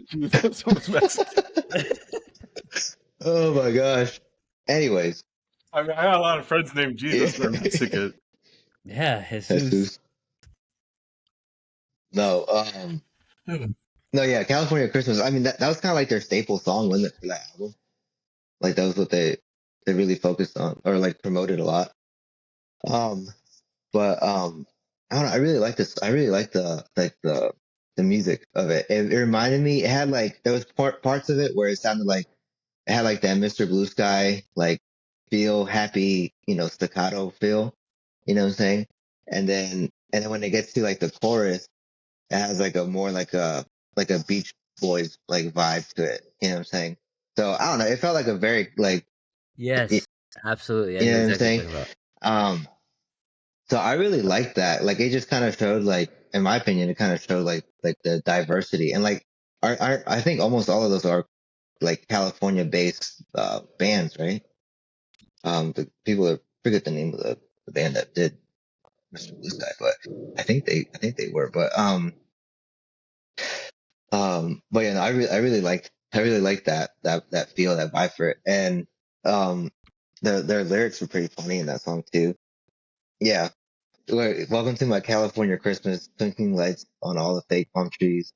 Jesus was Mexican. Oh my gosh. Anyways. I mean, I got a lot of friends named Jesus that are Mexican. Yeah, Jesus. No, no, yeah, California Christmas. I mean, that was kind of like their staple song, wasn't it, for that album? Like that was what they really focused on or like promoted a lot. But I don't know. I really like this. I really like the music of it. It reminded me. It had like there was parts of it where it sounded like it had like that Mr. Blue Sky like feel, happy, staccato feel. You know what I'm saying? And then when it gets to like the chorus, it has like a more like a Beach Boys like vibe to it. You know what I'm saying? So I don't know. It felt like a very like Yes, absolutely. I you know know what I'm exactly saying? what you're talking about. So I really liked that. Like it just kind of showed like, in my opinion, it kind of showed like the diversity and like I think almost all of those are like California based bands, right? The people that forget the name of the band that did Mr. Blue Sky, but I think they were. But yeah, no, I really liked that feel, that vibe for it, and their lyrics were pretty funny in that song too. Yeah, welcome to my California Christmas, twinkling lights on all the fake palm trees.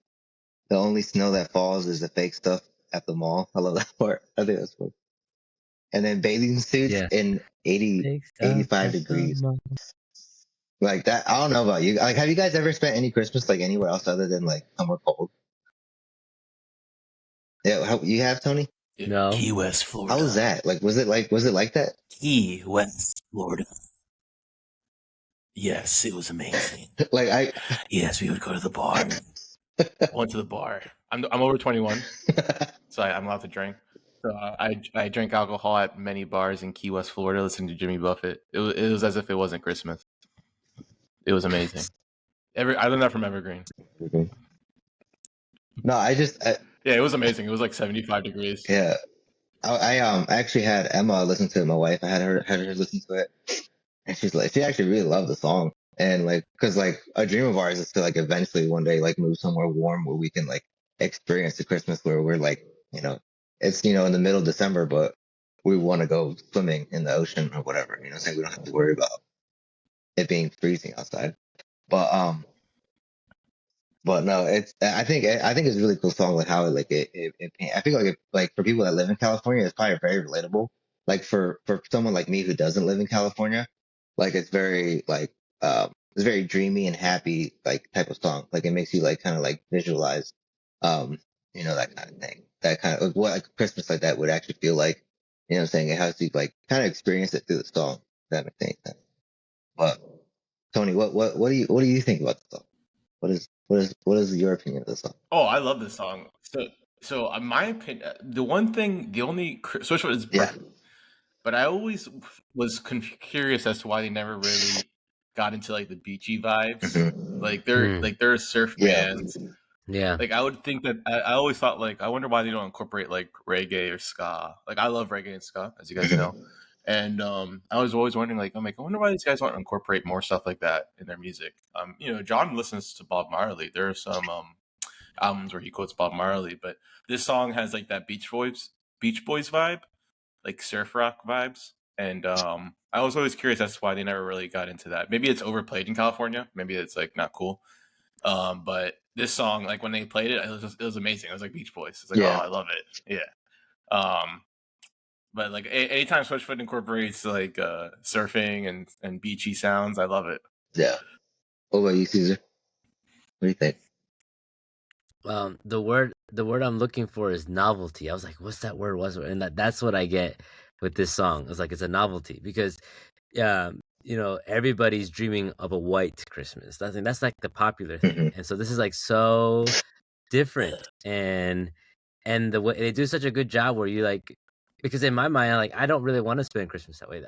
The only snow that falls is the fake stuff at the mall. I love that part. I think that's funny. And then bathing suits Yeah. in 80, Big stuff 85 at the degrees. mall. Like that. I don't know about you. Like, have you guys ever spent any Christmas like anywhere else other than like somewhere cold? Yeah, you have, Tony? No. Key West, Florida. How was that? Like, was it like that? Key West, Florida. Yes, it was amazing. Like Yes, we would go to the bar. Went to the bar. I'm over 21, so I'm allowed to drink. So I drank alcohol at many bars in Key West, Florida, listening to Jimmy Buffett. It was as if it wasn't Christmas. It was amazing. I learned that from Evergreen. No, Yeah, it was amazing. It was like 75 degrees. yeah. I actually had Emma listen to it. My wife, I had her listen to it, and she actually really loved the song. And like, cause like a dream of ours is to like eventually one day like move somewhere warm where we can like experience the Christmas where we're like, it's in the middle of December, but we want to go swimming in the ocean or whatever. So we don't have to worry about it being freezing outside. But no, I think it's a really cool song. Like how I feel like like for people that live in California, it's probably very relatable. Like for someone like me who doesn't live in California, like it's very like it's very dreamy and happy like type of song. Like it makes you like kind of like visualize that kind of thing. That kind of like what like Christmas like that would actually feel like. You know what I'm saying? It has to like kind of experience it through the song. If that makes any sense. But Tony, what do you think about the song? What is your opinion of the song? Oh, I love this song. So my opinion, the only Switchfoot is perfect, but I always was curious as to why they never really got into like the beachy vibes. Like they're surf bands. Yeah. Like I would think that I always thought like I wonder why they don't incorporate like reggae or ska. Like I love reggae and ska, as you guys know. And I was always wondering, like, I'm like, I wonder why these guys want to incorporate more stuff like that in their music. John listens to Bob Marley. There are some albums where he quotes Bob Marley, but this song has like that Beach Boys vibe, like surf rock vibes. And I was always curious as to why they never really got into that. Maybe it's overplayed in California. Maybe it's like not cool. But this song, like when they played it, it was amazing. It was like Beach Boys. It's like, oh, I love it. Yeah. But like anytime Switchfoot incorporates like surfing and beachy sounds, I love it. Yeah. What about you, Cesar? What do you think? The word I'm looking for is novelty. I was like, what's that word? And that's what I get with this song. It's like it's a novelty because everybody's dreaming of a white Christmas. That's like the popular thing. Mhm. And so this is like so different, and the way they do such a good job where you like, because in my mind, like, I don't really want to spend Christmas that way.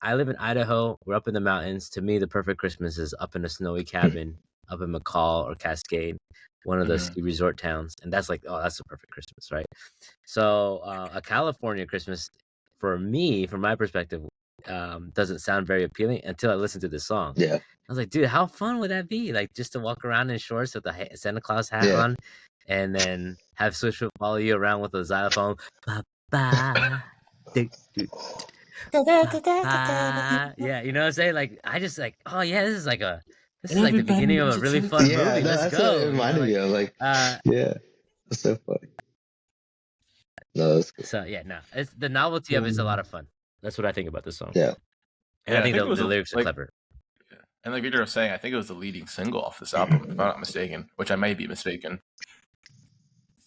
I live in Idaho. We're up in the mountains. To me, the perfect Christmas is up in a snowy cabin up in McCall or Cascade, one of those ski resort towns, and that's like, oh, that's the perfect Christmas, right? So a California Christmas, for me, from my perspective, doesn't sound very appealing until I listened to this song. Yeah. I was like, dude, how fun would that be? Like, just to walk around in shorts with a Santa Claus hat Yeah. on, and then have Switchfoot follow you around with a xylophone. Ba, ba, do, do, ba, ba. Yeah, you know what I'm saying? Like, I just like, oh yeah, this is like the beginning of a really fun Yeah, movie. no, Let's that's go. what it reminded me of. Like, yeah, that's so funny. No, that's cool. So yeah, no, it's the novelty of it's a lot of fun. That's what I think about this song. Yeah. And I think it was the lyrics are like, clever. and like Victor was saying, I think it was the leading single off this album, if I'm not mistaken, which I may be mistaken.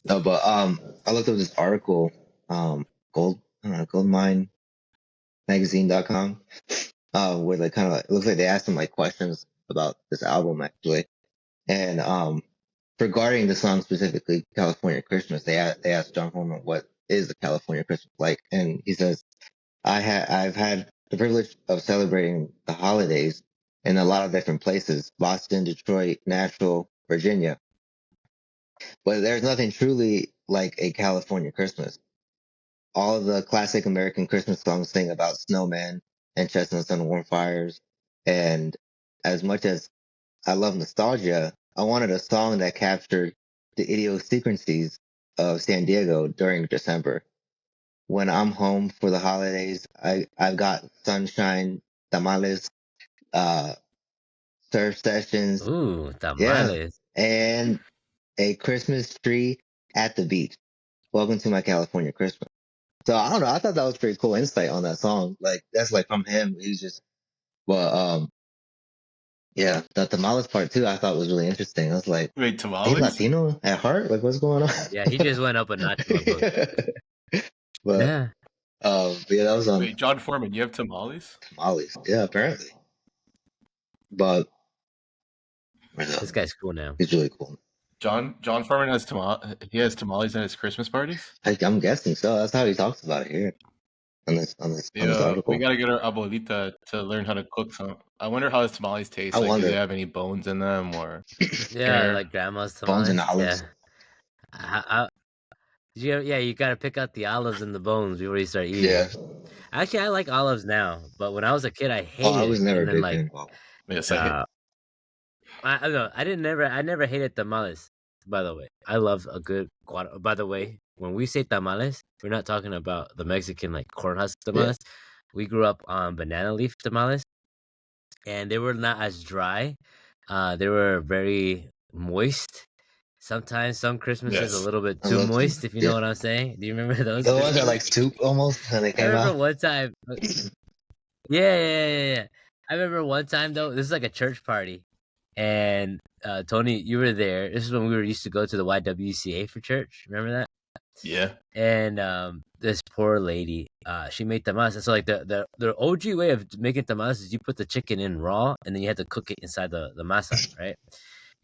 No, but I looked up this article, goldminemagazine.com, where they kind of it looks like they asked him like questions about this album actually, and regarding the song specifically, California Christmas, they asked John Foreman what is the California Christmas like, and he says, I've had the privilege of celebrating the holidays in a lot of different places: Boston, Detroit, Nashville, Virginia. But there's nothing truly like a California Christmas. All of the classic American Christmas songs sing about snowmen and chestnuts and warm fires. And as much as I love nostalgia, I wanted a song that captured the idiosyncrasies of San Diego during December. When I'm home for the holidays, I've got sunshine, tamales, uh, surf sessions, Ooh, yeah, tamales. and a Christmas tree at the beach. Welcome to my California Christmas. So I don't know. I thought that was pretty cool insight on that song. Like that's like from him. He's just, well, yeah, the tamales part too. I thought was really interesting. I was like, Wait, he's tamales? Latino at heart. Like, what's going on? Yeah, he just went up a notch in my book. But Yeah. yeah, that was on Wait, John Foreman, you have tamales? tamales. Yeah, apparently. But This guy's cool now. he's really cool. John Foreman has tamales at his Christmas parties? I'm guessing so. That's how he talks about it here on this article. We gotta get our abuelita to learn how to cook some. I wonder how his tamales taste. I Like, wonder. do they have any bones in them or Yeah, hair? like grandma's tamales. Bones and olives. Yeah. You gotta pick out the olives and the bones before you start eating. Yeah. Actually, I like olives now, but when I was a kid, I hated I was it. never And a then, big like, fan of olives. Yes, I don't know. I never hated tamales. By the way, I love a good guado. By the way, when we say tamales, we're not talking about the Mexican like corn husk tamales. We grew up on banana leaf tamales, and they were not as dry. They were very moist. Sometimes some Christmases a Yes. little bit I too love them. moist, if you know what I'm saying. Do you remember those? The ones that like soup almost when they I came remember out. one time. Yeah. I remember one time though. This is like a church party, and Tony, you were there. This is when we were used to go to the YWCA for church. Remember that? Yeah. And this poor lady, she made tamales. And so like the OG way of making tamales is you put the chicken in raw, and then you have to cook it inside the masa, right?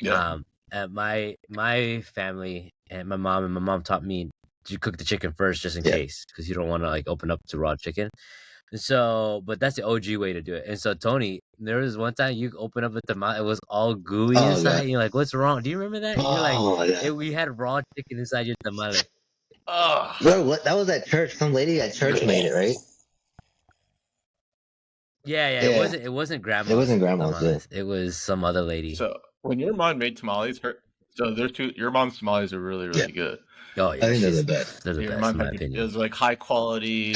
Yeah. And my family and my mom taught me to cook the chicken first just in Yeah. case, because you don't want to like open up to raw chicken. And so, but that's the OG way to do it. And so, Tony, there was one time you open up a tomato, it was all gooey Oh, inside. yeah. And you're like, "What's wrong?" Do you remember that? You're like, Oh, yeah. we had raw chicken inside your tamale. Ugh. Bro, what? That was at church. Some lady at church made it, right? Yeah. Yeah. It wasn't grandma's. It wasn't grandma's, tamales. It was some other lady. So when your mom made tamales, your mom's tamales are really, really good. Oh yeah, I think they're the best. They're the Your best mom in my had- opinion. It was like high quality.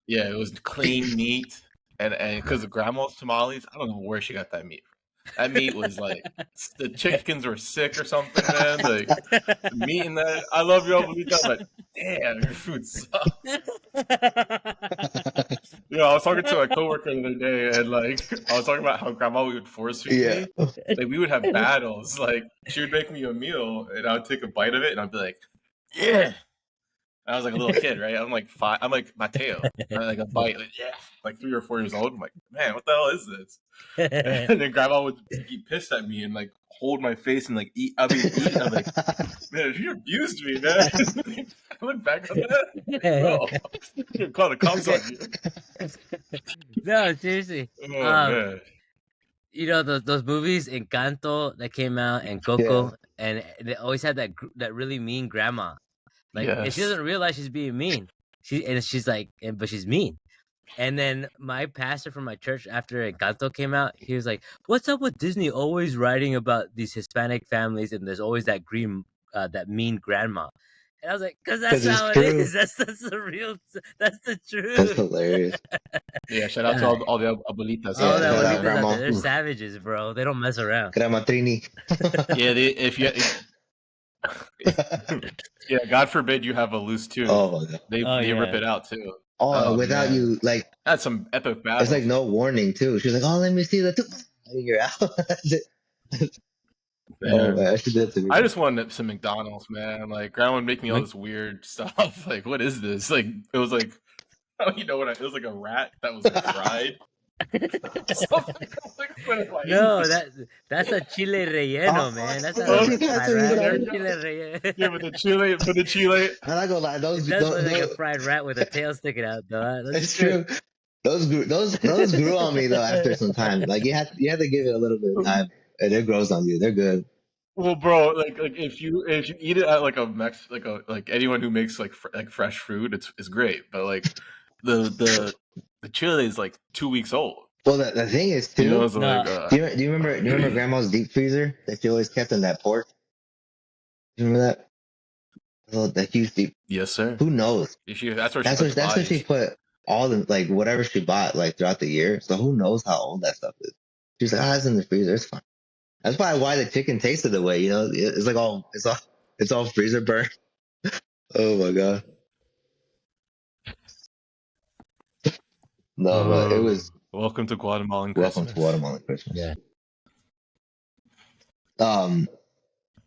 Yeah, it was clean meat, and because of grandma's tamales, I don't know where she got that meat from. That meat was like the chickens were sick or something, man. Like the meat in that. I love your abuelita, but damn, your food sucks. Yeah, I was talking to a coworker the other day, and like I was talking about how grandma would force feed Yeah. me. Like we would have battles. Like she would make me a meal, and I would take a bite of it, and I'd be like, "Yeah." I was like a little kid, right? I'm like 5. I'm like Mateo. I like a bite, like, yeah, like 3 or 4 years old. I'm like, man, what the hell is this? And then grandma would be pissed at me and like hold my face and like eat. I mean, eat it. I'm like, man, you abused me, man. I look back on that, bro. You call the cops on you. No, seriously. Oh man, You know those movies Encanto that came out and Coco, and they always had that really mean grandma. Like, and she yes. doesn't realize she's being mean. She's like, but she's mean. And then my pastor from my church, after Encanto came out, he was like, "What's up with Disney always writing about these Hispanic families, and there's always that that mean grandma?" And I was like, "Cause that's 'Cause it's how it true. is. That's the real. That's the That's truth." hilarious. Yeah, shout out to all the abuelitas All out the shout out there. abuelitas out grandma. there, they're savages, bro. They don't mess around. Grandma Trini. Yeah, yeah, God forbid you have a loose tooth. Oh my god. They rip it out too. Oh, without man. you, like, That's some epic battles. it's like no warning too. She's like, "Oh, let me see the tooth." And you're out. That's it. Oh man, she did to me. I just wanted some McDonald's, man. Like grandma would make me all this weird stuff. Like, what is this? Like, it was like, oh, you know what? It was like a rat that was like fried. No, that's a chile relleno, man. That's not oh, a see, that's fried what you rat. got. Chile relleno. Yeah, but the chile. I'm not gonna lie, It those does look like a those fried rat with a tail sticking out, though. That's it's true. Those grew on me though after some time. Like you have to give it a little bit of time, and it grows on you. They're good. Well, bro, like if you eat it at like like anyone who makes like fresh food, it's great. But like the chili is like 2 weeks old. Well, the thing is too. You know, it's No. like, do you remember Grandma's deep freezer that she always kept in that pork? Do you remember that? Oh, that huge deep. yes, sir. Who knows? That's where She put all the like whatever she bought like throughout the year. So who knows how old that stuff is? She's like, it's in the freezer. It's fine. That's probably why the chicken tasted the way. You know, it's like it's all freezer burn. Oh my god. No, but it was. Welcome to Guatemalan Christmas. Welcome to Guatemalan Christmas. Yeah.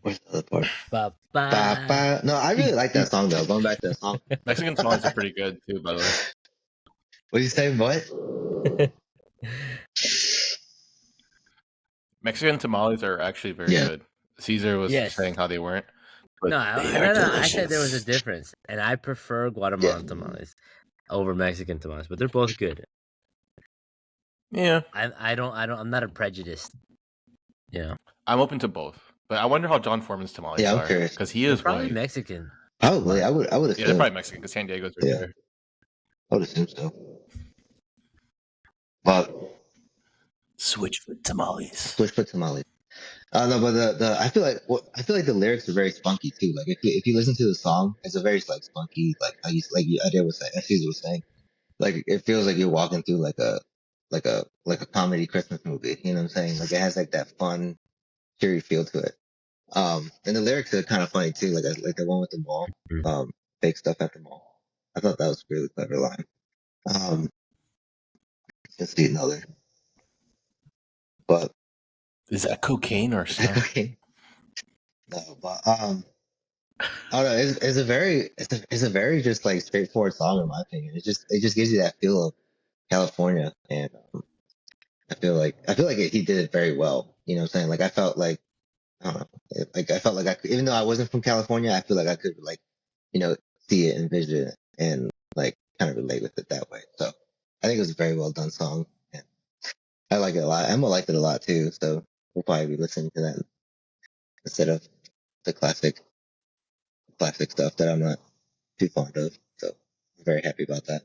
Where's the other part? Ba, Ba, ba. ba. No, I really like that song though. Going back to that song. Mexican songs are pretty good too, by the way. What did you say? What? Mexican tamales are actually very good. Caesar was saying how they weren't. No, I said there was a difference, and I prefer Guatemalan tamales over Mexican tamales, but they're both good. Yeah, I'm not a prejudiced. Yeah, I'm open to both, but I wonder how John Foreman's tamales I'm are curious because he is probably white. Mexican. Probably, I would assume. Yeah, they're probably Mexican because San Diego's right there. I would assume so. But Switchfoot tamales. Switchfoot tamales. No, but I feel like the lyrics are very spunky too. Like if you listen to the song, it's a very like spunky, like how you Ade was saying, as Caesar was saying. Like it feels like you're walking through like a comedy Christmas movie. You know what I'm saying? Like it has like that fun, cheery feel to it. And the lyrics are kind of funny too. Like the one with the mall, fake stuff at the mall. I thought that was a really clever line. Let's see another. But is that cocaine or something? No, but I don't know. It's a very just like straightforward song in my opinion. It just gives you that feel of California, and I feel like he did it very well. You know what I'm saying? Like I felt like I don't know. Like I felt like I could, even though I wasn't from California, I feel like I could like see it, envision it, and like kind of relate with it that way. So I think it was a very well done song, and I like it a lot. Emma liked it a lot too, so we'll probably be listening to that instead of the classic stuff that I'm not too fond of. So I'm very happy about that.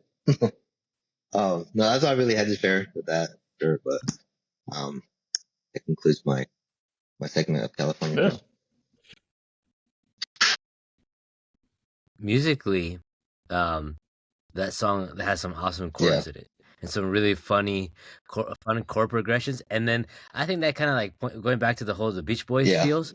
No, that's all I really had to share with that. Sure, but it concludes my segment of California. Yeah. Musically, that song that has some awesome chords in it, and some really funny chord progressions. And then I think that kind of like going back to the Beach Boys feels.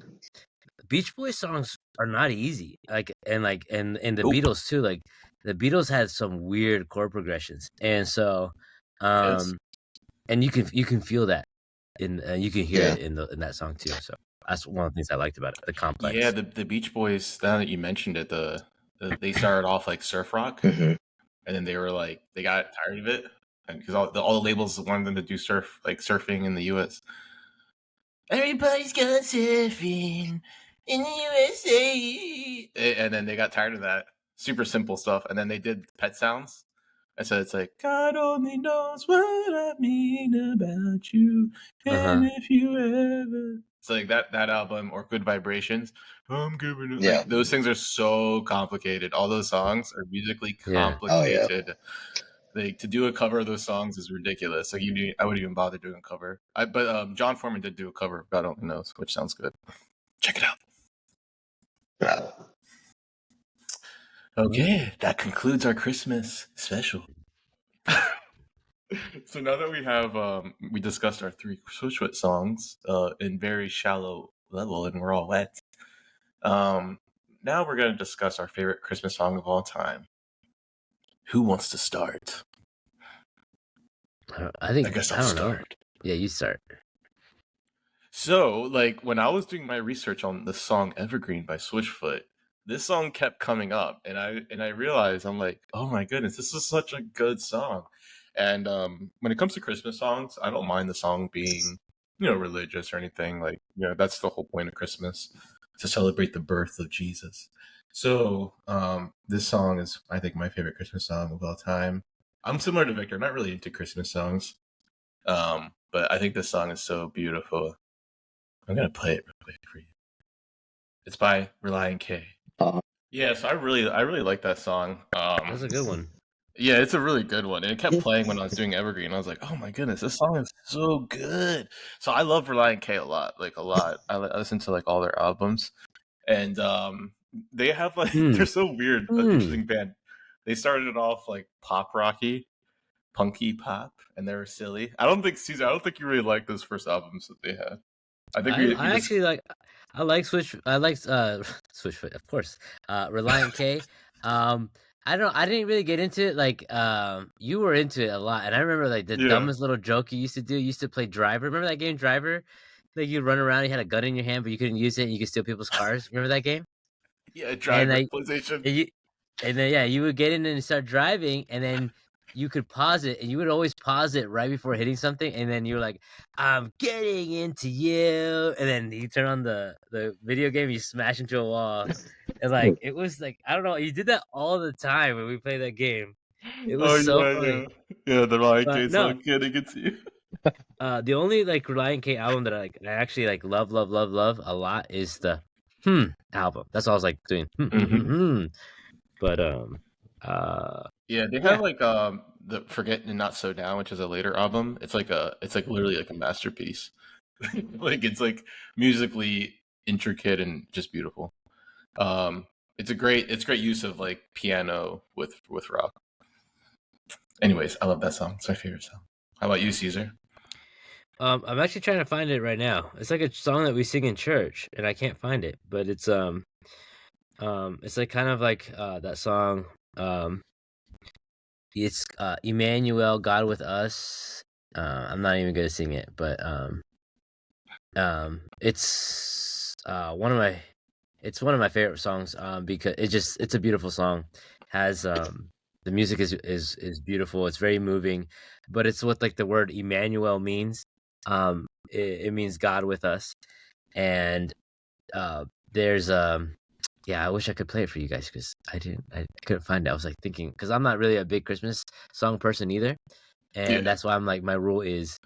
Beach Boys songs are not easy, and the Beatles too. Like the Beatles had some weird chord progressions, and so, Yes. and you can feel that you can hear Yeah. it in that song too. So that's one of the things I liked about it, the Yeah, complex. the Beach Boys. Now that you mentioned it, they started off like surf rock, Hmm. and then they were like they got tired of it, and because all the labels wanted them to do surfing in the U.S. Everybody's going surfing in the USA, and then they got tired of that super simple stuff, and then they did Pet Sounds. And so it's like God only knows what I mean about you, and if you ever. It's like that album or Good Vibrations. I'm giving it Yeah. like those things are so complicated. All those songs are musically Yeah. Oh yeah. complicated. Like to do a cover of those songs is ridiculous. Like I wouldn't even bother doing a cover. But John Foreman did do a cover of God Only Knows, which sounds good. Check it out. Okay, that concludes our Christmas special. So now that we have we discussed our 3 Switchfoot songs in very shallow level, and we're all wet. Now we're going to discuss our favorite Christmas song of all time. Who wants to start? I think I guess I I'll don't know. start. Yeah, you start. So, like when I was doing my research on the song "Evergreen" by Switchfoot, this song kept coming up, and I realized I'm like, oh my goodness, this is such a good song. And when it comes to Christmas songs, I don't mind the song being, religious or anything. Like, that's the whole point of Christmas, to celebrate the birth of Jesus. So, this song is, I think, my favorite Christmas song of all time. I'm similar to Victor. I'm not really into Christmas songs, but I think this song is so beautiful. I'm gonna play it real quick for you. It's by Relient K. Uh, Yeah, so I really like that song. That's a good one. Yeah, it's a really good one, and it kept playing when I was doing Evergreen. I was like, oh my goodness, this song is so good. So I love Relient K a lot, like a lot. I listen to like all their albums, and they have like they're so weird, an interesting band. They started it off like pop rocky, punky pop, and they were silly. I don't think Cesar. I don't think you really like those first albums that they had. I think we I just actually like. I like Switchfoot, of course. Reliant K. I didn't really get into it. Like, you were into it a lot, and I remember like the yeah. dumbest little joke you used to do. You used to play Driver. Remember that game, Driver? Like you'd run around, you had a gun in your hand, but you couldn't use it, and you could steal people's cars. Remember that game? Yeah, And Driver, like, PlayStation. and you, and then yeah, you would get in and start driving, and then you could pause it, and you would always pause it right before hitting something, and then you're like, "I'm getting into you," and then you turn on the video game, you smash into a wall, and like it was like I don't know, you did that all the time when we played that game. It was Oh so yeah, funny, yeah, yeah. The Lion but King song, no, getting it to you. the only like Reliant K album that I actually like love a lot is the album. That's all I was like doing. But Yeah, they have yeah. like the Forget and Not So Down, which is a later album. It's like literally like a masterpiece. Like it's like musically intricate and just beautiful. Um, it's great use of like piano with rock. Anyways, I love that song. It's my favorite song. How about you, Caesar? I'm actually trying to find it right now. It's like a song that we sing in church, and I can't find it. But it's like kind of like that song. It's Emmanuel, God with us. I'm not even gonna sing it, but it's one of my favorite songs. Because it's a beautiful song. Has the music is beautiful. It's very moving, but it's what like the word Emmanuel means. It means God with us, and there's yeah, I wish I could play it for you guys because I couldn't find it. I was like thinking because I'm not really a big Christmas song person either, and Yeah. that's why I'm like my rule is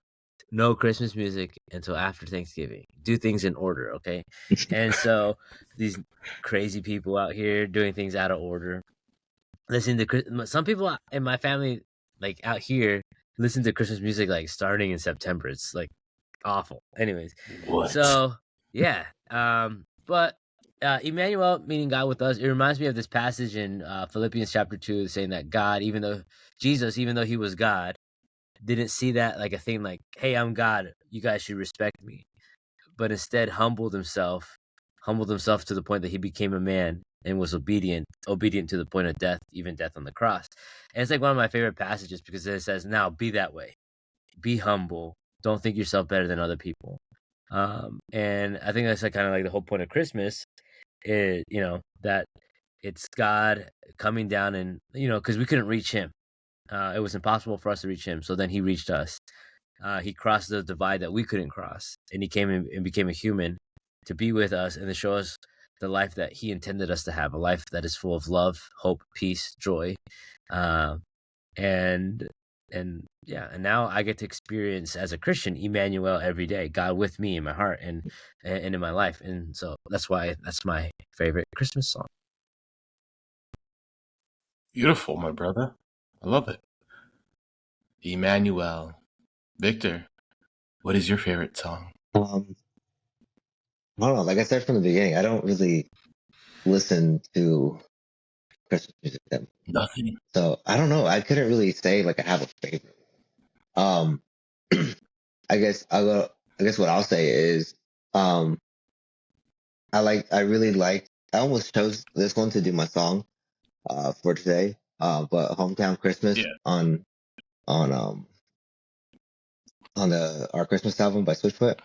no Christmas music until after Thanksgiving. Do things in order, okay? And so these crazy people out here doing things out of order. Listen to some people in my family, like out here, listen to Christmas music like starting in September. It's like awful. Anyways, What? so yeah, but Emmanuel, meaning God with us, it reminds me of this passage in Philippians chapter 2, saying that God, even though he was God, didn't see that like a thing like, hey, I'm God, you guys should respect me, but instead humbled himself to the point that he became a man and was obedient to the point of death, even death on the cross. And it's like one of my favorite passages because it says, "Now be that way, be humble, don't think yourself better than other people." And I think that's like kind of like the whole point of Christmas, is that it's God coming down and because we couldn't reach Him. It was impossible for us to reach Him, so then He reached us. He crossed the divide that we couldn't cross, and He came and became a human to be with us and to show us the life that He intended us to have, a life that is full of love, hope, peace, joy, and now I get to experience as a Christian Emmanuel every day, God with me in my heart and in my life, and so that's why that's my favorite Christmas song. Beautiful, my brother. I love it. Emmanuel. Victor, what is your favorite song? I don't know. Like I said from the beginning, I don't really listen to Christmas music that much. Nothing. So I don't know. I couldn't really say like I have a favorite. Um, I guess what I'll say is, I almost chose this one to do my song, for today. But Hometown Christmas Yeah. on our Christmas album by Switchfoot.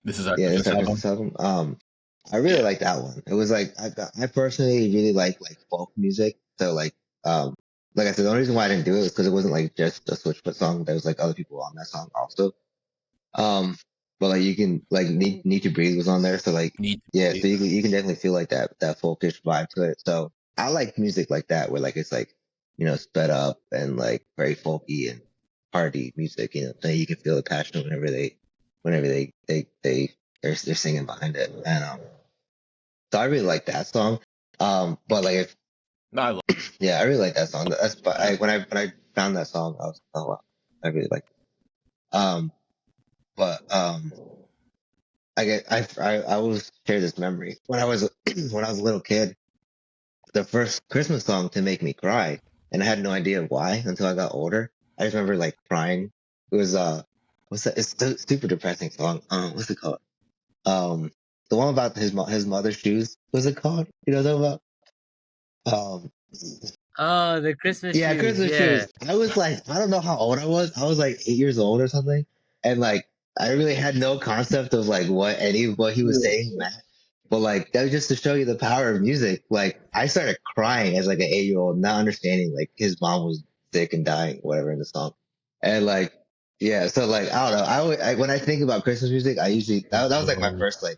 This is our Yeah, Christmas it's our album. Christmas album. I really like that one. It was like I personally really like folk music. So like I said, the only reason why I didn't do it was because it wasn't like just a Switchfoot song. There was like other people on that song also. But like you can like Need to Breathe was on there, so like Need to yeah, Breathe. so you can definitely feel like that folkish vibe to it. So I like music like that where like it's like sped up and like very folky and hearty music. So you can feel the passion whenever they're singing behind it. And so I really like that song. But like No, I love yeah, I really like that song. That's but when I found that song, I was wow, I really like it. But I will share this memory when I was when I was a little kid. The first Christmas song to make me cry, and I had no idea why until I got older. I just remember like crying. It was what's that? It's a super depressing song. What's it called? The one about his mother's shoes. What's it called? You know what I'm about? Oh, the Christmas Yeah, shoes. Christmas Yeah. shoes. I was like, I don't know how old I was. I was like 8 years old or something, and like I really had no concept of like what he was saying meant. But like that was just to show you the power of music. Like I started crying as like an 8 year old, not understanding like his mom was sick and dying, whatever in the song, and like yeah. So like I don't know. When I think about Christmas music, I usually that was like my first like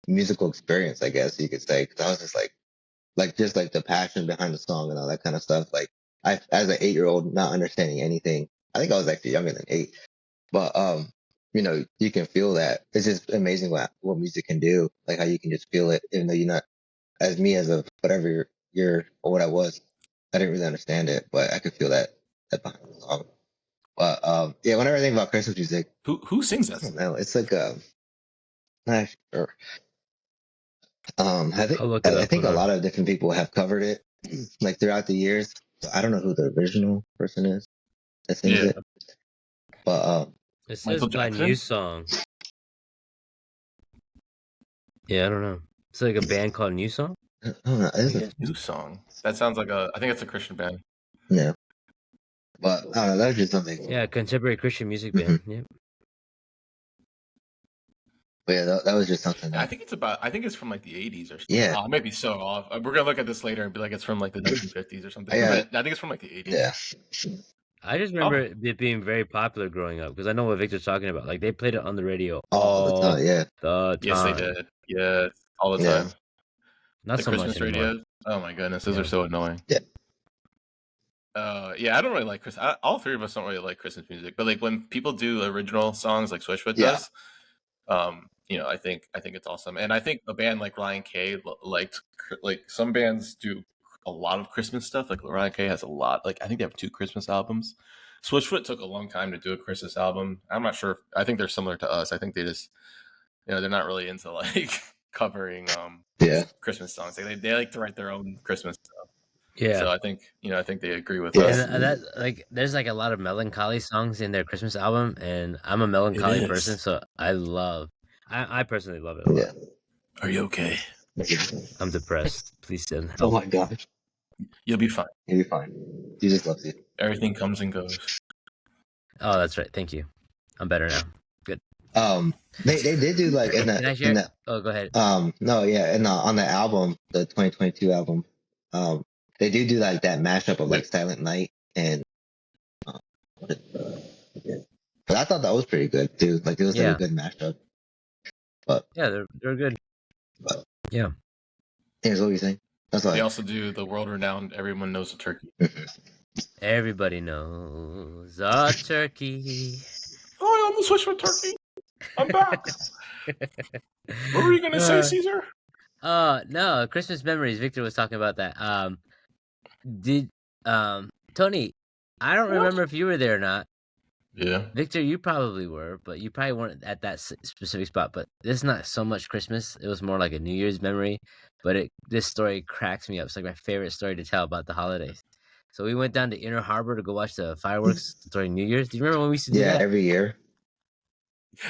musical experience, I guess you could say, because I was just like just like the passion behind the song and all that kind of stuff. Like I, as an 8 year old, not understanding anything. I think I was actually younger than 8, but you can feel that. It's just amazing what music can do. Like how you can just feel it, even though you're not as me as a whatever you're or what I was. I didn't really understand it, but I could feel that behind the song. But yeah, whenever I think about Christmas music, who sings I this. don't know. It's like not sure. I'll look it I up. think a Hold on. lot of different people have covered it, like throughout the years. So I don't know who the original person is that sings Yeah. it, but It says Michael by Jackson? New Song. Yeah, I don't know. It's like a band called New Song. I don't know. New song. That sounds like I think it's a Christian band. No, but I don't know. That was just something. Yeah, contemporary Christian music band. Yep. But yeah, that was just something. I think it's from like the 80s or something. Yeah. I may be so off. We're gonna look at this later and be like it's from like the 1950s or something. Yeah. But I think it's from like the 80s. Yeah. I just remember it being very popular growing up because I know what Victor's talking about. Like they played it on the radio All the time. Yeah. the time. Yes, they did. Yeah, all the Yeah. time. Not The so Christmas much anymore. radios. Oh my goodness, those Yeah. are so annoying. Yeah. Yeah, I don't really like Christmas. All three of us don't really like Christmas music, but like when people do original songs like Switchfoot Yeah. does, I think it's awesome. And I think a band like Ryan K liked like some bands do a lot of Christmas stuff. Like Ryan K has a lot. Like I think they have 2 Christmas albums. Switchfoot took a long time to do a Christmas album. I'm not sure. I think they're similar to us. I think they just, they're not really into like covering Yeah. Christmas songs. They like to write their own Christmas stuff. Yeah. So I think they agree with Yeah. us. And that like there's like a lot of melancholy songs in their Christmas album, and I'm a melancholy is. person, so I personally love it a lot. Yeah. Are you okay? I'm depressed. Please send Oh help. my gosh. You'll be fine. You'll be fine. Jesus loves you. Everything comes and goes. Oh, that's right. Thank you. I'm better now. Good. They did do like in Can I share? Oh, go ahead. no, yeah, and on the album, the 2022 album, they do like that mashup of like Silent Night and what is, but I thought that was pretty good too. Like it was like a good mashup. But yeah, they're good. But, yeah. Here's what you're saying. That's all. They also do the world-renowned "Everyone Knows a Turkey." Everybody knows a turkey. Oh, I'm the Switchfoot Turkey. I'm back. What were you gonna say, Cesar? No, Christmas memories. Victor was talking about that. Tony, I don't remember if you were there or not. Yeah. Victor, you probably were, but you probably weren't at that specific spot. But this is not so much Christmas. It was more like a New Year's memory. But this story cracks me up. It's like my favorite story to tell about the holidays. So we went down to Inner Harbor to go watch the fireworks during New Year's. Do you remember when we used to do that? Yeah, every year.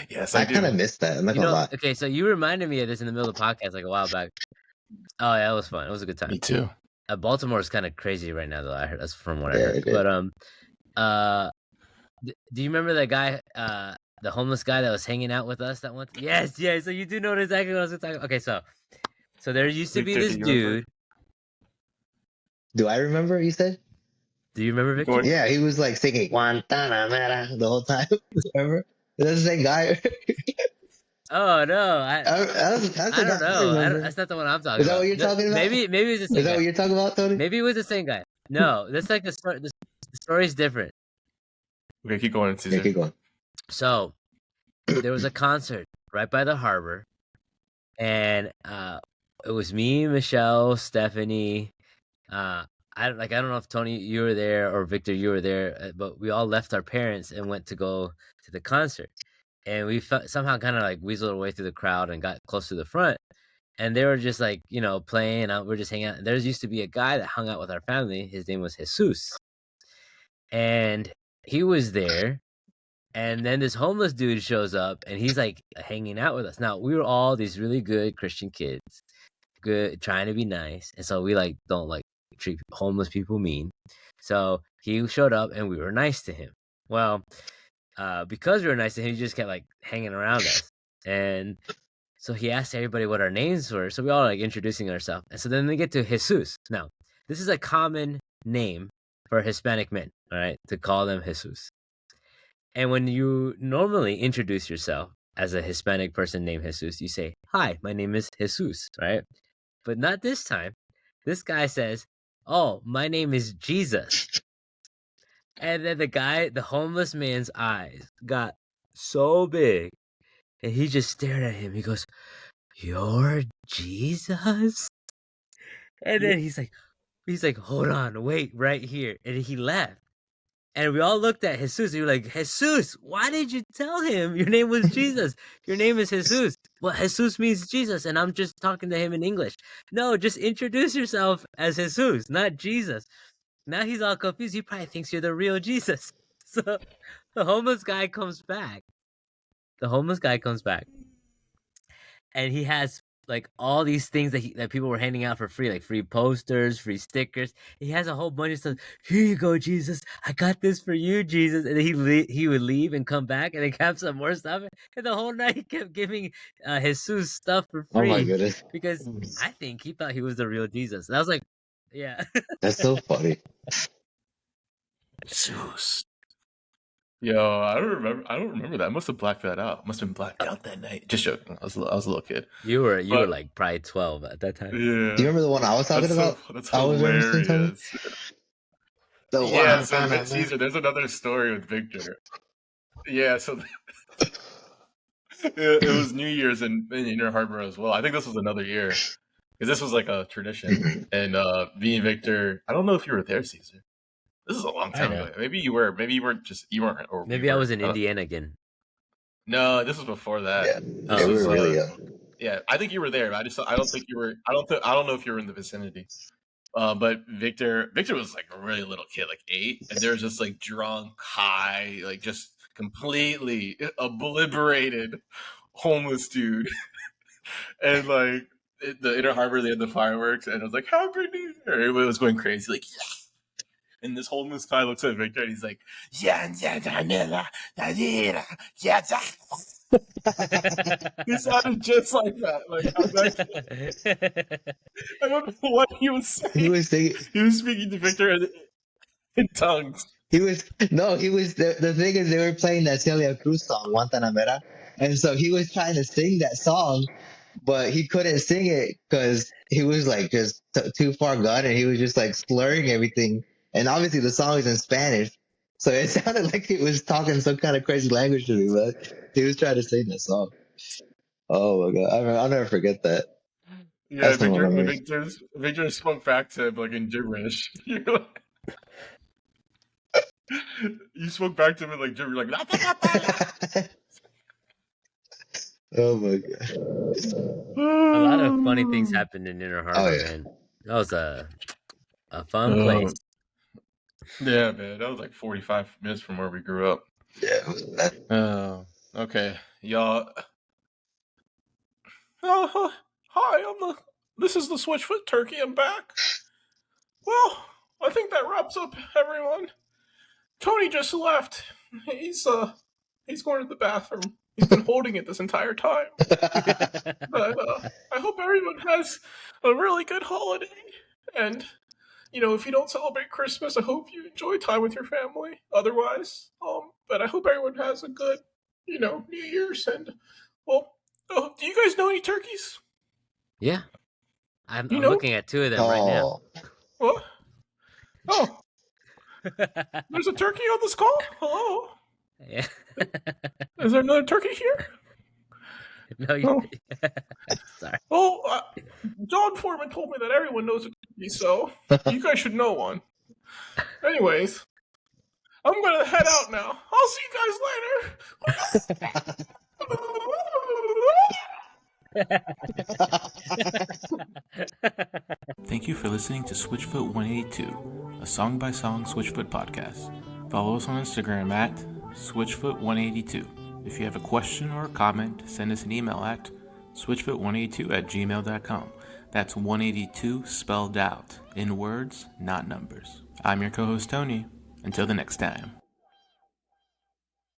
Yes, I do. kind of missed that. I'm not gonna lie. Okay, so you reminded me of this in the middle of the podcast like a while back. Oh yeah, it was fun. It was a good time. Me too. Baltimore is kind of crazy right now, though. I heard that's from what I heard. it is. But do you remember that guy, the homeless guy that was hanging out with us that one? Yes. So you do know exactly what I was talking about. Okay, so there used to be Victor, this do you remember? dude. Do I remember? You said? Do you remember Victor? Yeah, he was like singing Guantanamera the whole time. Remember? Is that the same guy? Oh no, I don't know. That's not the one I'm talking about. Is that what you're talking about? Maybe it's the same guy. Is that what you're talking about, Tony? Maybe it was the same guy. No, that's like the story. The story's different. Okay, keep going, Cesar. Yeah, keep going. So there was a concert right by the harbor, and it was me, Michelle, Stephanie. I don't know if Tony, you were there, or Victor, you were there, but we all left our parents and went to go to the concert. And we somehow kind of like weaseled our way through the crowd and got close to the front. And they were just like, playing. We're just hanging out. There used to be a guy that hung out with our family. His name was Jesus. And he was there. And then this homeless dude shows up and he's like hanging out with us. Now, we were all these really good Christian kids, good, trying to be nice. And so we like don't like treat homeless people mean. So he showed up and we were nice to him. Well, because we were nice to him, he just kept like hanging around us. And so he asked everybody what our names were. So we all like introducing ourselves. And so then they get to Jesus. Now, this is a common name for Hispanic men, all right, to call them Jesus. And when you normally introduce yourself as a Hispanic person named Jesus, you say, "Hi, my name is Jesus," right? But not this time. This guy says, "Oh, my name is Jesus." And then the homeless man's eyes got so big, and he just stared at him. He goes, "You're Jesus?" And then he's like, "Hold on, wait right here." And he left. And we all looked at Jesus. We were like, "Jesus, why did you tell him your name was Jesus? Your name is Jesus." Well, Jesus means Jesus, and I'm just talking to him in English. No, just introduce yourself as Jesus, not Jesus. Now he's all confused. He probably thinks you're the real Jesus. So the homeless guy comes back. And he has like all these things that people were handing out for free, like free posters, free stickers. He has a whole bunch of stuff. "Here you go, Jesus. I got this for you, Jesus." And then he would leave and come back and then have some more stuff. And the whole night he kept giving Jesus stuff for free. Oh my goodness. Because I think he thought he was the real Jesus. And I was like, yeah. That's so funny. Jesus. Yo, I don't remember that. I must have blacked that out. Must have been blacked out that night. Just joking. I was a little kid. You were like probably 12 at that time. Yeah. Do you remember the one I was talking about? That's I was hilarious. Yeah, so Cesar, there's another story with Victor. Yeah, so it was New Year's in Inner Harbor as well. I think this was another year because this was like a tradition. And me and Victor, I don't know if you were there, Cesar. This is a long time ago. Maybe you were. Maybe you weren't. Or maybe I was in Indiana again. No, this was before that. Yeah, we were really young. Yeah, I think you were there. But I don't think you were. I don't know if you were in the vicinity. But Victor was like a really little kid, like 8, and there was just like drunk, high, like just completely obliterated homeless dude, and like the Inner Harbor, they had the fireworks, and it was like, Happy New Year! Everybody was going crazy, like, yeah! And this homeless guy looks at Victor, and he's like, yeah. He sounded just like that. I don't know what he was saying. He was speaking to Victor in tongues. The thing is, they were playing that Celia Cruz song, Guantanamera. And so he was trying to sing that song, but he couldn't sing it because he was like just too far gone, and he was just like slurring everything. And obviously the song is in Spanish, so it sounded like he was talking some kind of crazy language to me, but he was trying to sing that song. Oh my God. I'll never forget that. Yeah, Victor spoke back to him like in gibberish. You spoke back to him in like gibberish, like oh my God. A lot of funny things happened in Inner Harbor, man. That was a fun place. Yeah, man. That was like 45 minutes from where we grew up. Yeah. Okay, y'all. Hi, this is the Switchfoot Turkey. I'm back. Well, I think that wraps up everyone. Tony just left. He's going to the bathroom. He's been holding it this entire time. But I hope everyone has a really good holiday. And, if you don't celebrate Christmas, I hope you enjoy time with your family. Otherwise, but I hope everyone has a good, New Year's. And, well, do you guys know any turkeys? Yeah. I'm looking at two of them right now. What? Oh. There's a turkey on this call? Hello? Yeah. Is there another turkey here? No, sorry. Well, John Foreman told me that everyone knows a turkey, so you guys should know one. Anyways, I'm going to head out now. I'll see you guys later. Thank you for listening to Switchfoot 182, a song-by-song Switchfoot podcast. Follow us on Instagram at Switchfoot182. If you have a question or a comment, send us an email at switchfoot182@gmail.com. That's 182 spelled out, in words, not numbers. I'm your co-host Tony. Until the next time.